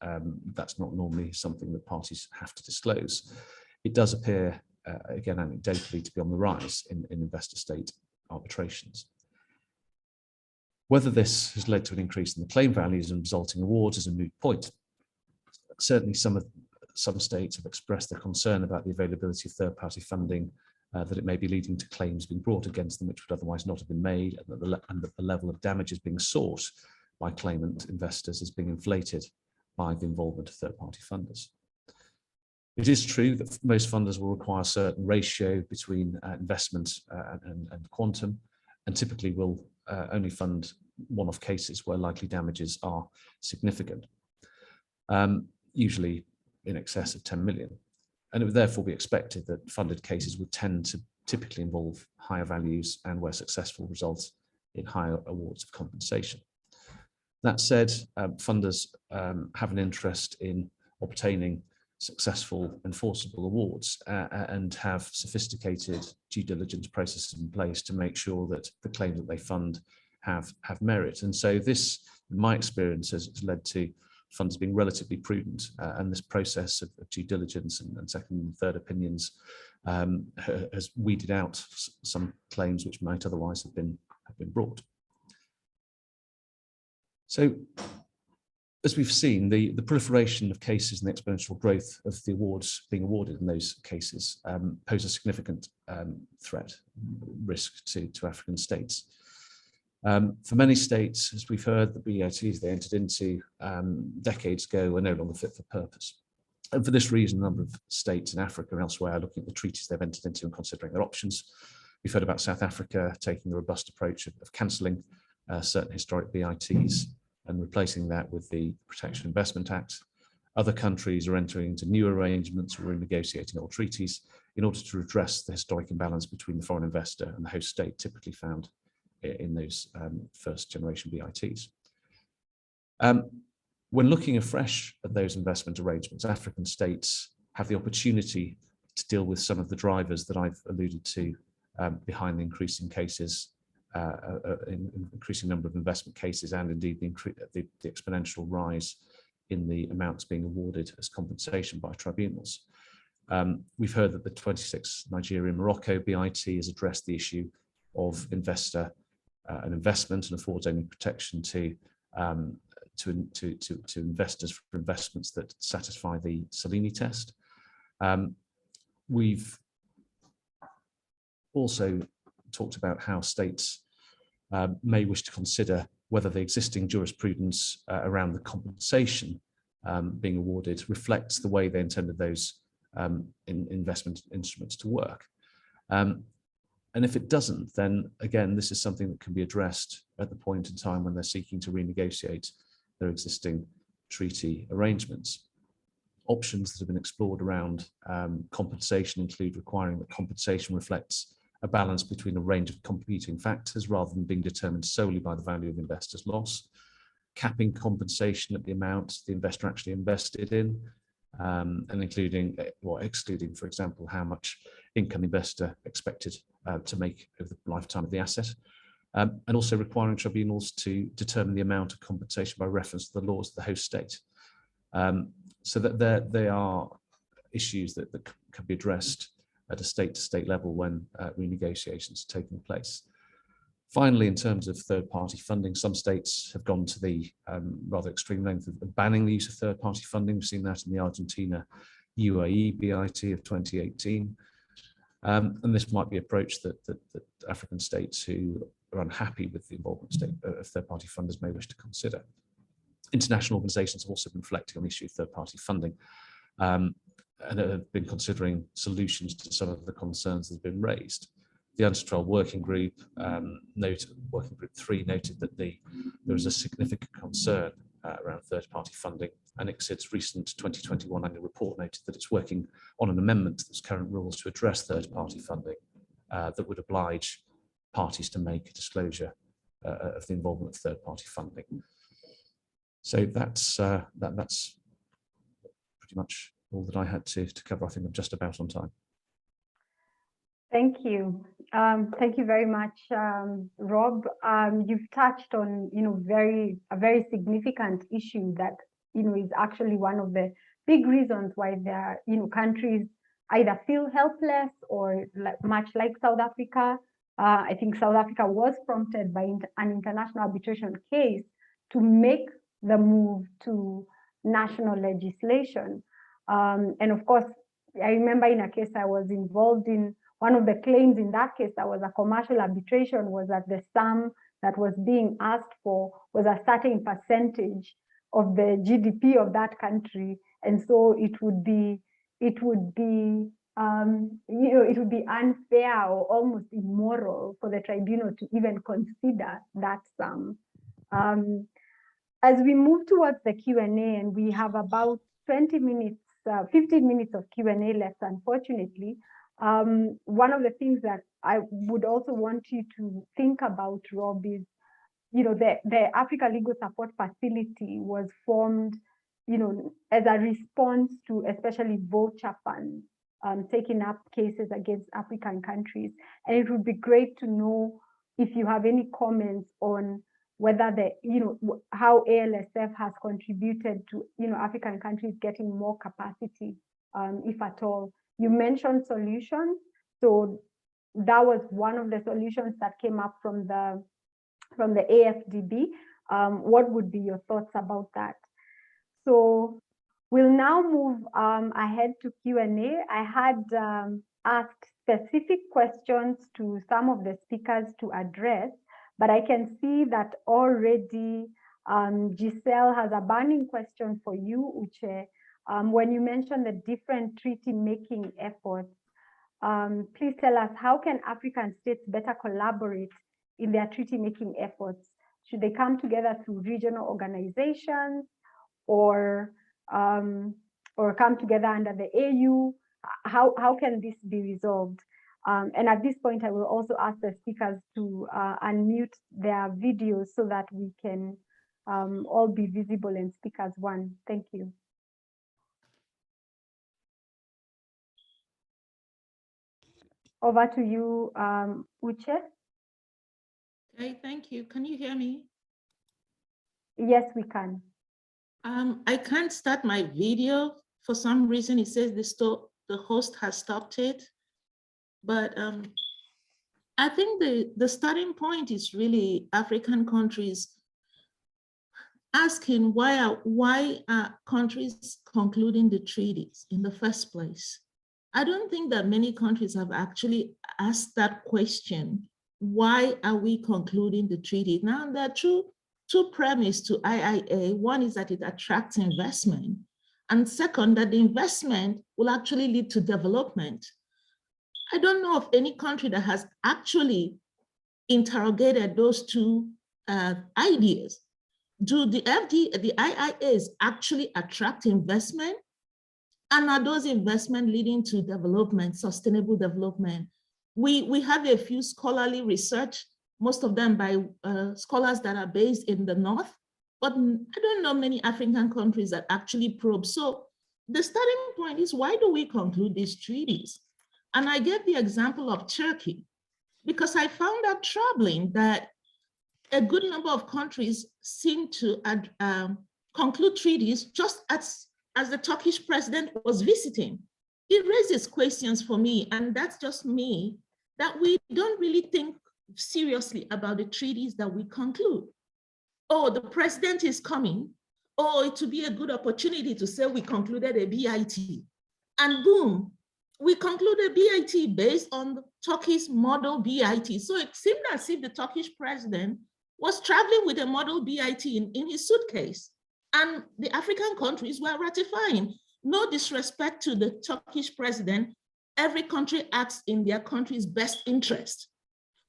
that's not normally something that parties have to disclose, it does appear, again anecdotally, to be on the rise in investor-state arbitrations. Whether this has led to an increase in the claim values and resulting awards is a moot point. Certainly some states have expressed their concern about the availability of third-party funding, that it may be leading to claims being brought against them which would otherwise not have been made, and that the level of damages being sought by claimant investors is being inflated by the involvement of third-party funders. It is true that most funders will require a certain ratio between investment and quantum, and typically will only fund one-off cases where likely damages are significant, usually in excess of 10 million. And it would therefore be expected that funded cases would tend to typically involve higher values and, where successful, result in higher awards of compensation. That said, funders have an interest in obtaining successful enforceable awards and have sophisticated due diligence processes in place to make sure that the claims that they fund have merit. And so this, in my experience, has led to funders being relatively prudent, and this process of due diligence and second and third opinions has weeded out some claims which might otherwise have been brought. So, as we've seen, the proliferation of cases and the exponential growth of the awards being awarded in those cases pose a significant risk to African states. For many states, as we've heard, the BITs they entered into decades ago are no longer fit for purpose. And for this reason, a number of states in Africa and elsewhere are looking at the treaties they've entered into and considering their options. We've heard about South Africa taking the robust approach of cancelling certain historic BITs and replacing that with the Protection Investment Act. Other countries are entering into new arrangements or renegotiating old treaties in order to redress the historic imbalance between the foreign investor and the host state typically found in those first generation BITs. When looking afresh at those investment arrangements, African states have the opportunity to deal with some of the drivers that I've alluded to behind the increasing cases, increasing number of investment cases, and indeed the exponential rise in the amounts being awarded as compensation by tribunals. We've heard that the 26 Nigeria-Morocco BIT has addressed the issue of investor an investment and affords only protection to investors for investments that satisfy the Salini test. We've also talked about how states may wish to consider whether the existing jurisprudence around the compensation being awarded reflects the way they intended those investment instruments to work. And if it doesn't, then again, this is something that can be addressed at the point in time when they're seeking to renegotiate their existing treaty arrangements. Options that have been explored around compensation include requiring that compensation reflects a balance between a range of competing factors rather than being determined solely by the value of investor's loss, capping compensation at the amount the investor actually invested in, and including or excluding, for example, how much income investor expected to make over the lifetime of the asset, and also requiring tribunals to determine the amount of compensation by reference to the laws of the host state. So that there are issues that can be addressed at a state-to-state level when renegotiations are taking place. Finally, in terms of third-party funding, some states have gone to the rather extreme length of banning the use of third-party funding. We've seen that in the Argentina UAE BIT of 2018. And this might be an approach that African states who are unhappy with the involvement of third-party funders may wish to consider. International organizations have also been reflecting on the issue of third-party funding and have been considering solutions to some of the concerns that have been raised. The Antitrust Working Group, Working Group 3, noted that there is a significant concern around third-party funding, and ICSID's recent 2021 annual report noted that it's working on an amendment to its current rules to address third-party funding that would oblige parties to make a disclosure of the involvement of third-party funding. So that's pretty much all that I had to cover. I think I'm just about on time. Thank you. Thank you very much, Rob. You've touched on, a very significant issue that, is actually one of the big reasons why there are, countries either feel helpless or much like South Africa. I think South Africa was prompted by an international arbitration case to make the move to national legislation. And of course, I remember in a case I was involved in, one of the claims in that case that was a commercial arbitration was that the sum that was being asked for was a certain percentage of the GDP of that country, and so it would be unfair or almost immoral for the tribunal to even consider that sum. As we move towards the Q&A, and we have about 20 minutes, 15 minutes of Q&A left, unfortunately. One of the things that I would also want you to think about, Rob, is, the Africa Legal Support Facility was formed, as a response to especially vulture funds taking up cases against African countries. And it would be great to know if you have any comments on whether how ALSF has contributed to, African countries getting more capacity, if at all. You mentioned solutions, so that was one of the solutions that came up from the AFDB. What would be your thoughts about that? So we'll now move ahead to Q&A. I had asked specific questions to some of the speakers to address, but I can see that already Giselle has a burning question for you, Uche. When you mentioned the different treaty-making efforts, please tell us, how can African states better collaborate in their treaty-making efforts? Should they come together through regional organizations or come together under the AU? How can this be resolved? And at this point, I will also ask the speakers to unmute their videos so that we can all be visible and speak as one. Thank you. Over to you, Uche. Okay, thank you. Can you hear me? Yes, we can. I can't start my video. For some reason, it says the host has stopped it. But I think the starting point is really African countries asking why are countries concluding the treaties in the first place. I don't think that many countries have actually asked that question. Why are we concluding the treaty? Now, there are two premises to IIA. One is that it attracts investment. And second, that the investment will actually lead to development. I don't know of any country that has actually interrogated those two ideas. Do the IIAs actually attract investment? And are those investments leading to development, sustainable development? We have a few scholarly research, most of them by scholars that are based in the North, but I don't know many African countries that actually probe. So the starting point is, why do we conclude these treaties? And I gave the example of Turkey, because I found that troubling that a good number of countries seem to conclude treaties just as the Turkish president was visiting. it raises questions for me, and that's just me, that we don't really think seriously about the treaties that we conclude. Oh, the president is coming. Oh, it would be a good opportunity to say we concluded a BIT. And boom, we concluded BIT based on the Turkish model BIT. So it seemed as if the Turkish president was traveling with a model BIT in his suitcase. And the African countries were ratifying. No disrespect to the Turkish president, every country acts in their country's best interest.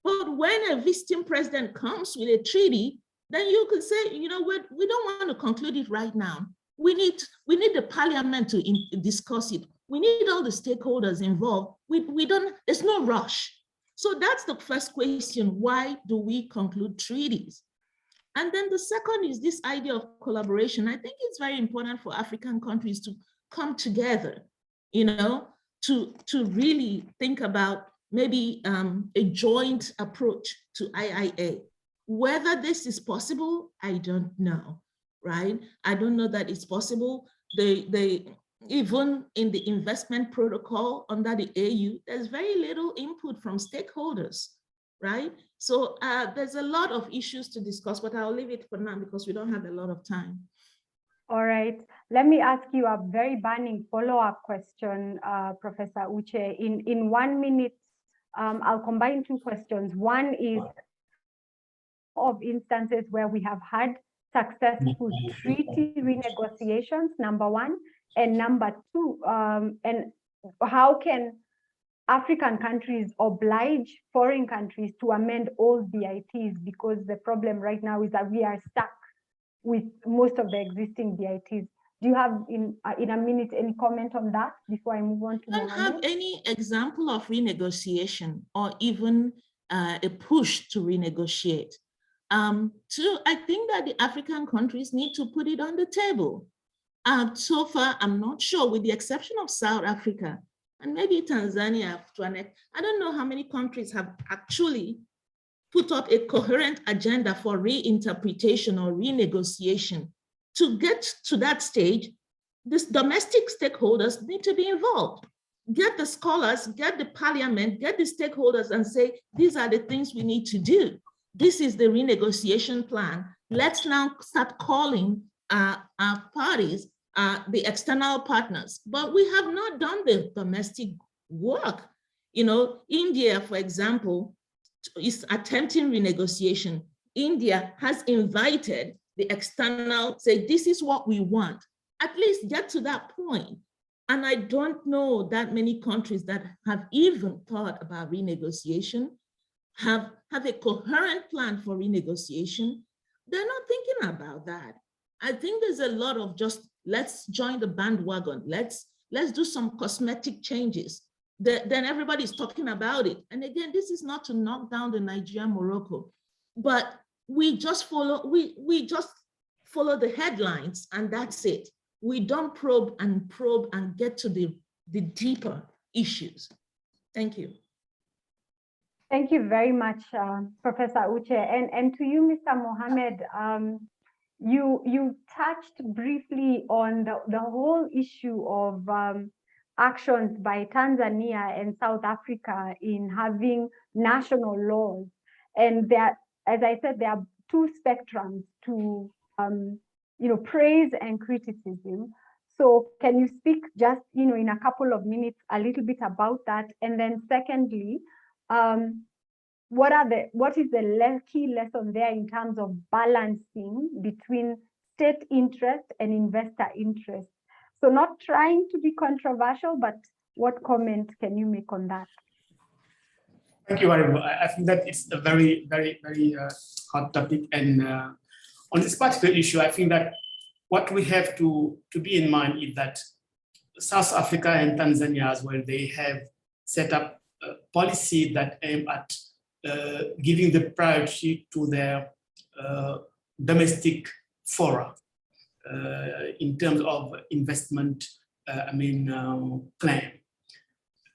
But when a visiting president comes with a treaty, then you could say, you know what, we don't want to conclude it right now. We need the parliament to discuss it. We need all the stakeholders involved. There's no rush. So that's the first question. Why do we conclude treaties? And then the second is this idea of collaboration. I think it's very important for African countries to come together, you know, to really think about maybe a joint approach to IIA. Whether this is possible, I don't know, right? I don't know that it's possible. Even in the investment protocol under the AU, there's very little input from stakeholders, right? So there's a lot of issues to discuss, but I'll leave it for now because we don't have a lot of time. All right, let me ask you a very burning follow-up question, Professor Uche. In 1 minute, I'll combine two questions. One is of instances where we have had successful treaty renegotiations, number one, and number two, and how can African countries oblige foreign countries to amend all BITs, because the problem right now is that we are stuck with most of the existing BITs. Do you have in a minute any comment on that before I move on to I don't Mohamed? have any example of renegotiation or even a push to renegotiate. So I think that the African countries need to put it on the table. So far, I'm not sure, with the exception of South Africa and maybe Tanzania, I don't know how many countries have actually put up a coherent agenda for reinterpretation or renegotiation. To get to that stage, these domestic stakeholders need to be involved. Get the scholars, get the parliament, get the stakeholders and say, these are the things we need to do. This is the renegotiation plan. Let's now start calling our parties, the external partners. But we have not done the domestic work. You know, India, for example, is attempting renegotiation. India has invited the external, say, this is what we want. At least get to that point. And I don't know that many countries that have even thought about renegotiation have a coherent plan for renegotiation. They're not thinking about that. I think there's a lot of just, let's join the bandwagon. Let's do some cosmetic changes. Then everybody's talking about it. And again, this is not to knock down the Nigeria-Morocco, but we just follow the headlines and that's it. We don't probe and get to the deeper issues. Thank you. Thank you very much, Professor Uche. And to you, Mr. Mohamed, you touched briefly on the whole issue of actions by Tanzania and South Africa in having national laws. And there, as I said, there are two spectrums to praise and criticism. So can you speak just in a couple of minutes a little bit about that? And then secondly, what is the key lesson there in terms of balancing between state interest and investor interest? So not trying to be controversial, but what comment can you make on that? Thank you, Wairimu. I think that it's a very, very, very hot topic. And on this particular issue, I think that what we have to be in mind is that South Africa and Tanzania as well, they have set up a policy that aim at giving the priority to their domestic fora in terms of investment, claim.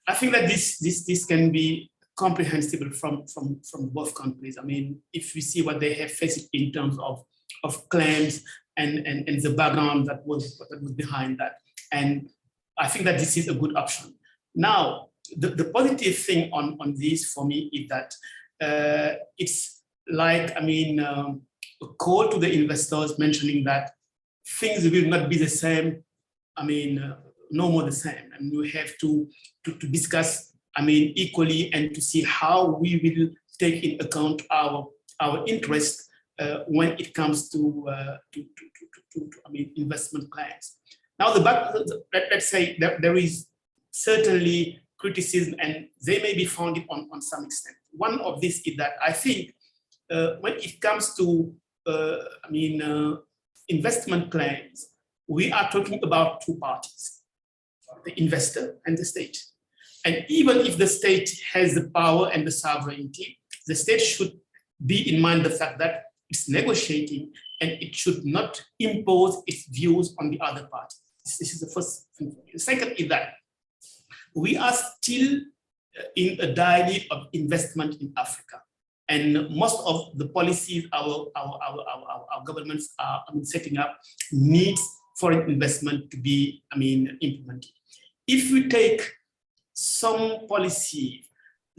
I think that this can be comprehensible from both countries. I mean, if we see what they have faced in terms of claims and the background that was behind that, and I think that this is a good option. Now, the positive thing on this for me is that it's like, a call to the investors mentioning that things will not be the same, no more the same. And we have to discuss, equally, and to see how we will take in account our interest when it comes to investment plans. Now, let's say that there is certainly criticism, and they may be founded on some extent. One of this is that I think when it comes to investment plans, we are talking about two parties, the investor and the state. And even if the state has the power and the sovereignty, the state should be in mind the fact that it's negotiating and it should not impose its views on the other party. This is the first thing. The second is that we are still in a dialogue of investment in Africa. And most of the policies our governments are setting up needs foreign investment to be implemented. If we take some policy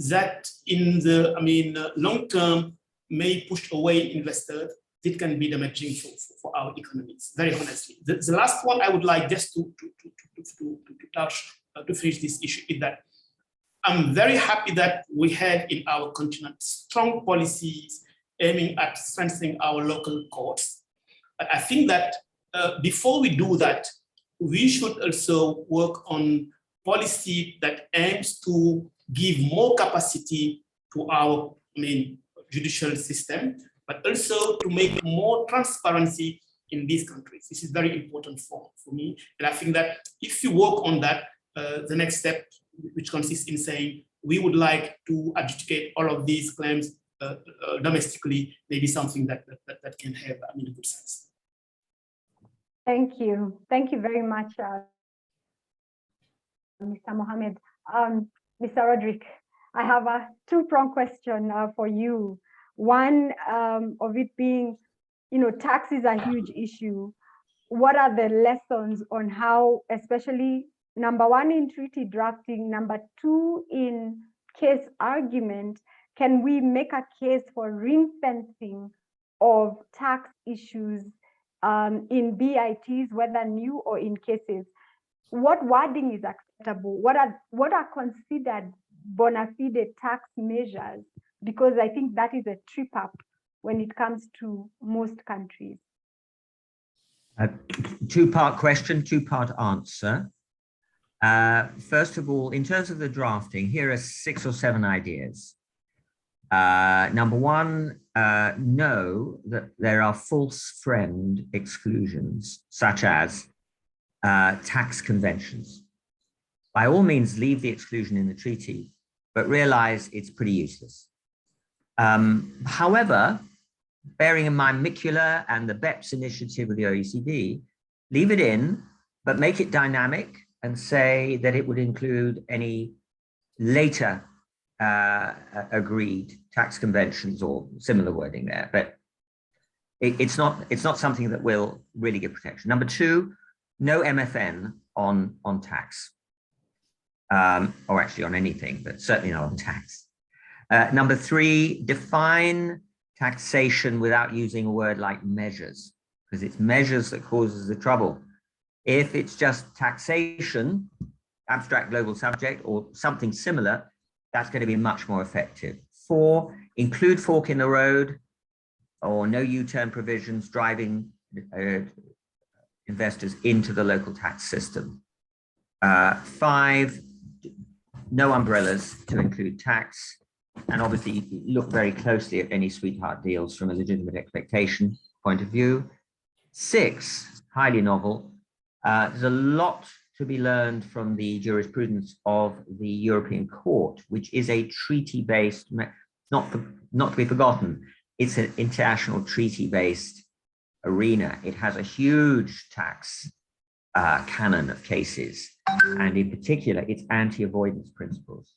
that in the long term may push away investors, it can be damaging for our economies, very honestly. The last one I would like just to touch to finish this issue is that I'm very happy that we have in our continent strong policies aiming at strengthening our local courts. But I think that before we do that, we should also work on policy that aims to give more capacity to our judicial system, but also to make more transparency in these countries. This is very important for me. And I think that if you work on that, the next step, which consists in saying, we would like to adjudicate all of these claims domestically, maybe something that can have a good sense. Thank you. Thank you very much, Mr. Mohamed. Mr. Roderick, I have a two-pronged question for you. One of it being, tax is a huge issue. What are the lessons on how, especially number one in treaty drafting, number two in case argument, can we make a case for ring-fencing of tax issues in BITs, whether new or in cases? What wording is acceptable? What are considered bona fide tax measures? Because I think that is a trip up when it comes to most countries. Two-part question, two-part answer. First of all, in terms of the drafting, here are 6 or 7 ideas. Number one, know that there are false friend exclusions, such as tax conventions. By all means, leave the exclusion in the treaty, but realize it's pretty useless. However, bearing in mind MICULA and the BEPS initiative of the OECD, leave it in, but make it dynamic and say that it would include any later agreed tax conventions or similar wording there, but it's not something that will really give protection. Number two, no MFN on tax, or actually on anything, but certainly not on tax. Number three, define taxation without using a word like measures, because it's measures that causes the trouble. If it's just taxation, abstract global subject, or something similar, that's going to be much more effective. 4, include fork in the road or no U-turn provisions driving investors into the local tax system. 5, no umbrellas to include tax. And obviously look very closely at any sweetheart deals from a legitimate expectation point of view. 6, highly novel. There's a lot to be learned from the jurisprudence of the European Court, which is a treaty-based, not to be forgotten, it's an international treaty-based arena. It has a huge tax canon of cases, and in particular, its anti-avoidance principles,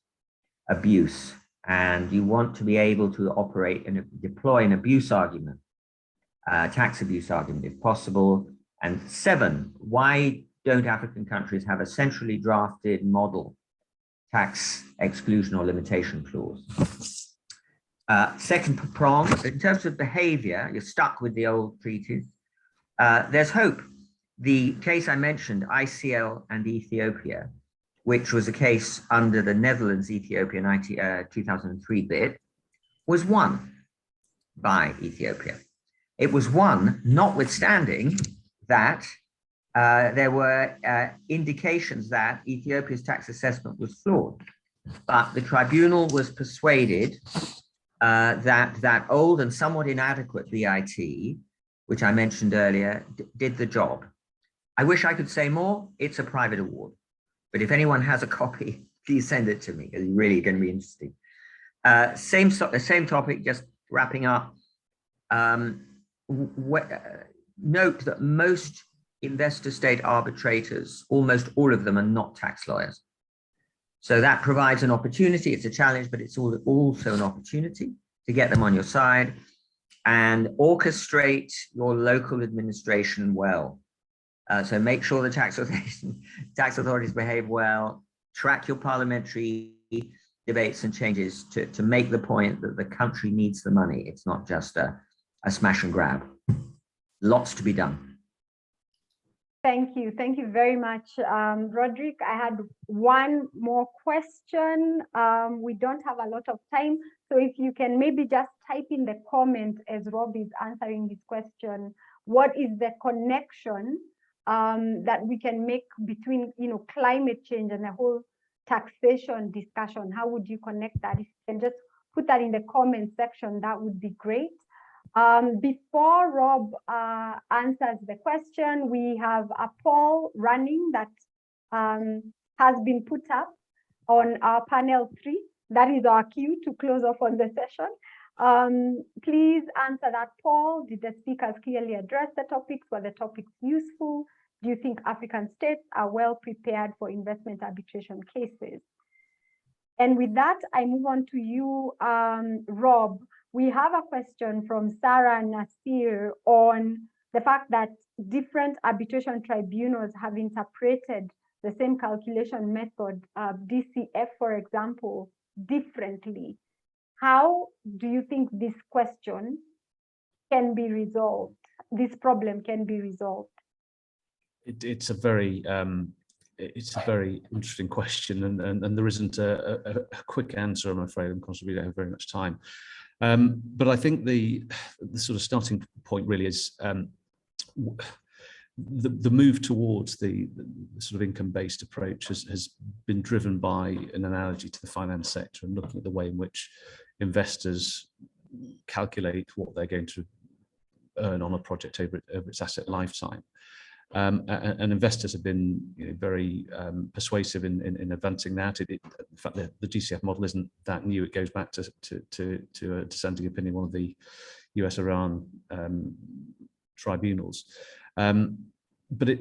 abuse, and you want to be able to operate and deploy an abuse argument, tax abuse argument if possible. And 7, why don't African countries have a centrally drafted model tax exclusion or limitation clause? Second prong, in terms of behavior, you're stuck with the old treaties. There's hope. The case I mentioned, ICL and Ethiopia, which was a case under the Netherlands-Ethiopia 2003 bid, was won by Ethiopia. It was won notwithstanding that there were indications that Ethiopia's tax assessment was flawed. But the tribunal was persuaded that old and somewhat inadequate BIT, which I mentioned earlier, did the job. I wish I could say more. It's a private award. But if anyone has a copy, please send it to me. It's really going to be interesting. Same topic, just wrapping up. Note that most investor-state arbitrators, almost all of them, are not tax lawyers. So that provides an opportunity. It's a challenge, but it's also an opportunity to get them on your side and orchestrate your local administration well. So make sure the tax authorities behave well, track your parliamentary debates and changes to make the point that the country needs the money. It's not just a smash and grab. Lots to be done. Thank you. Thank you very much, Roderick. I had one more question. We don't have a lot of time. So if you can maybe just type in the comment as Rob is answering this question, what is the connection that we can make between, climate change and the whole taxation discussion? How would you connect that? If you can just put that in the comment section, that would be great. Before Rob answers the question, we have a poll running that has been put up on our panel 3. That is our cue to close off on the session. Please answer that poll. Did the speakers clearly address the topics? Were the topics useful? Do you think African states are well prepared for investment arbitration cases? And with that, I move on to you, Rob. We have a question from Sarah Nasir on the fact that different arbitration tribunals have interpreted the same calculation method, DCF, for example, differently. How do you think this question can be resolved? This problem can be resolved? It's a very interesting question, and there isn't a quick answer, I'm afraid. I'm conscious we don't have very much time. But I think the sort of starting point really is the move towards the sort of income-based approach has been driven by an analogy to the finance sector and looking at the way in which investors calculate what they're going to earn on a project over its asset lifetime. And investors have been very persuasive in advancing that. In fact, the DCF model isn't that new. It goes back to a dissenting opinion, one of the US-Iran tribunals. But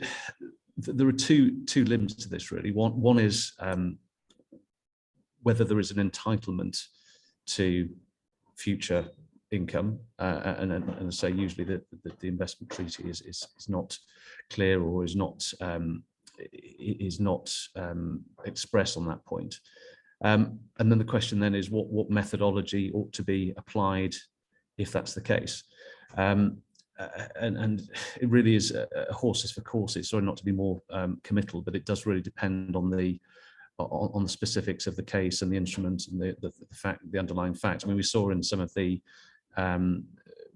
there are two limbs to this, really. One is whether there is an entitlement to future income, and say usually that the investment treaty is not clear or is not expressed on that point. And then the question then is what methodology ought to be applied if that's the case. And it really is a horses for courses. Sorry not to be more committal, but it does really depend on the specifics of the case and the instrument and the underlying facts. I mean, we saw in some of the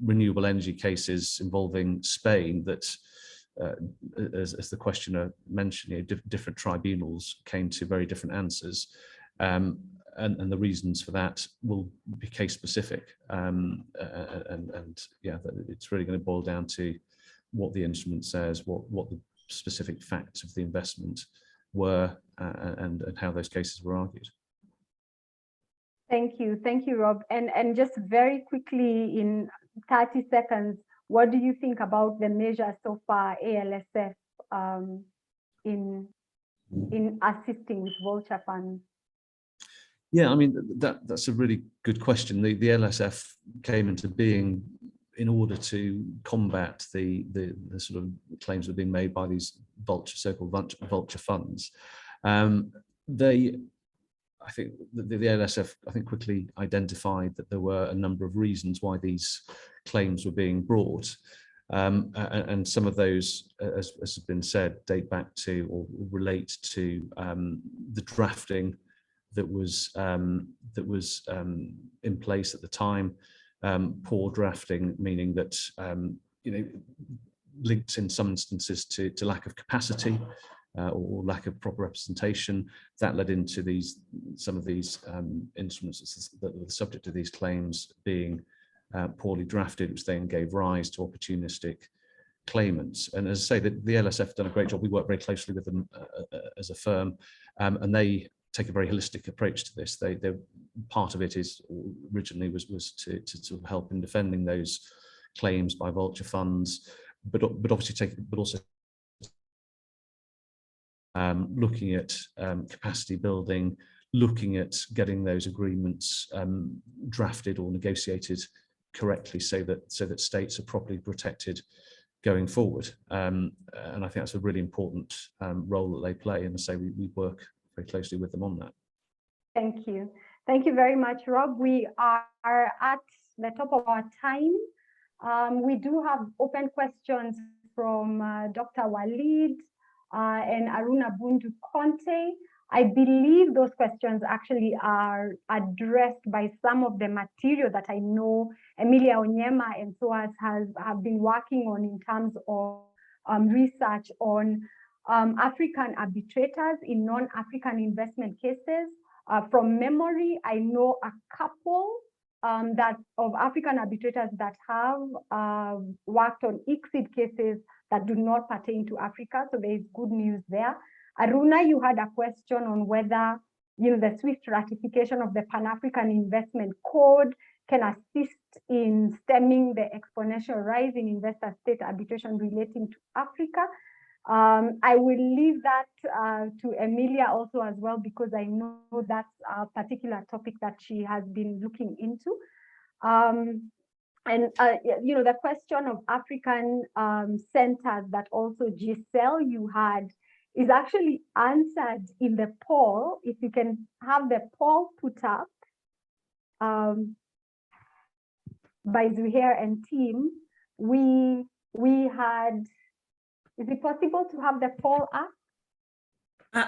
renewable energy cases involving Spain that, as the questioner mentioned, different tribunals came to very different answers, and the reasons for that will be case specific. And yeah, it's really going to boil down to what the instrument says, what the specific facts of the investment were, and how those cases were argued. Thank you, Rob. And just very quickly, in 30 seconds, what do you think about the measure so far, ALSF, in assisting with vulture funds? Yeah, I mean, that's a really good question. The LSF came into being in order to combat the sort of claims that have been made by these so-called vulture funds. I think the LSF, quickly identified that there were a number of reasons why these claims were being brought. And some of those, as has been said, date back to or relate to the drafting that was in place at the time. Poor drafting, meaning that linked in some instances to lack of capacity or lack of proper representation. That led into some of these instruments that were the subject of these claims being poorly drafted, which then gave rise to opportunistic claimants. And as I say, the LSF have done a great job. We work very closely with them as a firm, and they take a very holistic approach to this. They're part of it is originally was to sort of help in defending those claims by vulture funds, but also looking at capacity building, looking at getting those agreements drafted or negotiated correctly so that states are properly protected going forward. And I think that's a really important role that they play. And as I say, we work very closely with them on that. Thank you. Thank you very much, Rob. We are at the top of our time. We do have open questions from Dr. Walid and Aruna Bundu Conte. I believe those questions actually are addressed by some of the material that I know Emilia Onyema and SOAS have been working on in terms of research on African arbitrators in non-African investment cases. From memory, I know a couple of African arbitrators that have worked on ICSID cases that do not pertain to Africa, so there is good news there. Aruna, you had a question on whether the swift ratification of the Pan-African Investment Code can assist in stemming the exponential rise in investor-state arbitration relating to Africa. I will leave that to Emilia also as well, because I know that's a particular topic that she has been looking into. The question of African centers that also Giselle you had is actually answered in the poll. If you can have the poll put up by Zuhair and team, we had. Is it possible to have the poll up?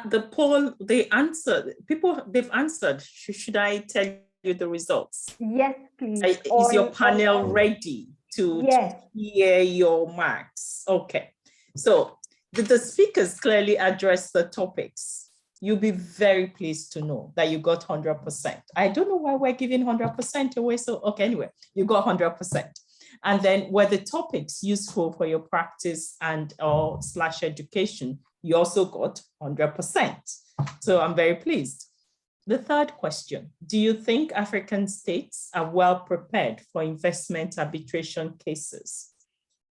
The poll, they answered. They've answered. Should I tell you the results? Yes, please. Is your panel ready to hear your marks? Okay. So the speakers clearly addressed the topics. You'll be very pleased to know that you got 100%. I don't know why we're giving 100% away. So, okay, anyway, you got 100%. And then were the topics useful for your practice and or / education, you also got 100%. So I'm very pleased. The third question, do you think African states are well prepared for investment arbitration cases?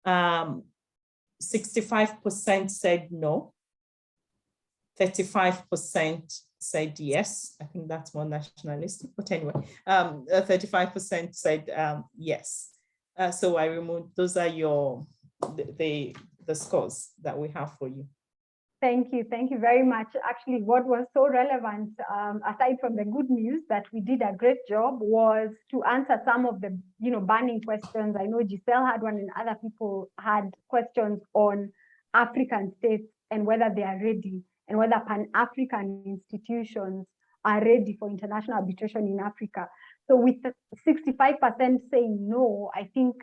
65% said no. 35% said yes. I think that's more nationalistic, but anyway, 35% said yes. So Wairimu, those are the scores that we have for you. Thank you very much. Actually, what was so relevant, aside from the good news that we did a great job, was to answer some of the burning questions. I know Giselle had one and other people had questions on African states and whether they are ready and whether Pan-African institutions are ready for international arbitration in Africa. So with 65% saying no, I think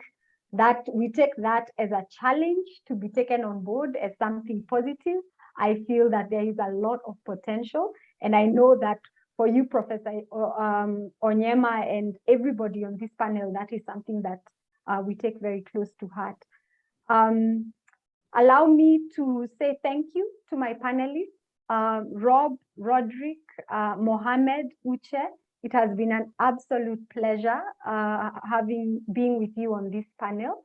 that we take that as a challenge to be taken on board as something positive. I feel that there is a lot of potential. And I know that for you, Professor Onyema, and everybody on this panel, that is something that we take very close to heart. Allow me to say thank you to my panelists, Rob, Roderick, Mohamed, Uche. It has been an absolute pleasure being with you on this panel.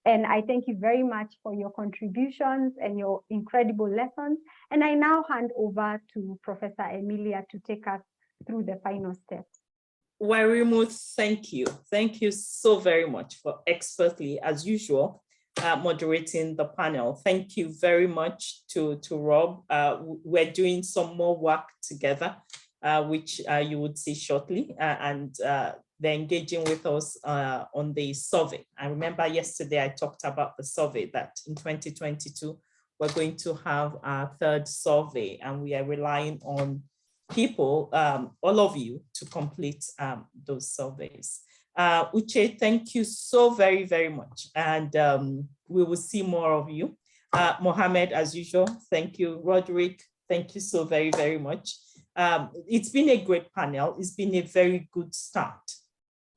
And I thank you very much for your contributions and your incredible lessons. And I now hand over to Professor Emilia to take us through the final steps. Wairimu, thank you. Thank you so very much for expertly, as usual, moderating the panel. Thank you very much to Rob. We're doing some more work together, which you would see shortly, and they're engaging with us on the survey. I remember yesterday I talked about the survey that in 2022, we're going to have our third survey, and we are relying on people, all of you, to complete those surveys. Uche, thank you so very, very much. And we will see more of you. Mohammed, as usual, thank you. Roderick, thank you so very, very much. It's been a great panel. It's been a very good start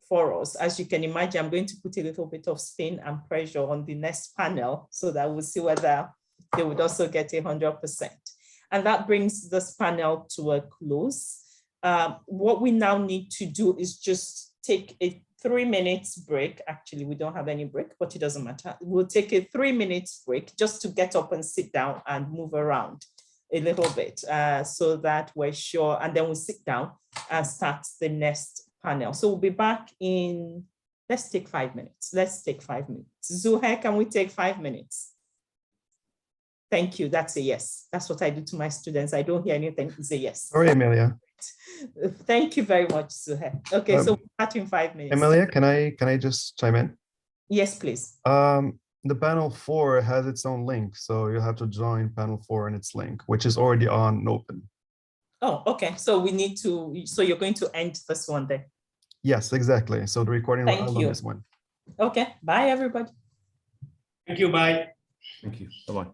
for us. As you can imagine, I'm going to put a little bit of spin and pressure on the next panel so that we'll see whether they would also get 100%. And that brings this panel to a close. What we now need to do is just take a 3 minutes break. Actually, we don't have any break, but it doesn't matter. We'll take a 3 minutes break just to get up and sit down and move around a little bit so that we're sure, and then we'll sit down and start the next panel. So we'll be back in, let's take 5 minutes. Let's take 5 minutes. Zuhair, can we take 5 minutes? Thank you, that's a yes. That's what I do to my students. I don't hear anything, it's a yes. Sorry, Amelia. Thank you very much, Zuhair. Okay, so we'll start in 5 minutes. Amelia, can I just chime in? Yes, please. The panel 4 has its own link, so you have to join panel 4 and its link, which is already on open. Oh, okay. So we need to, so you're going to end this one then? Yes, exactly. So the recording will end on this one. Okay, bye everybody. Thank you, bye. Thank you, bye-bye.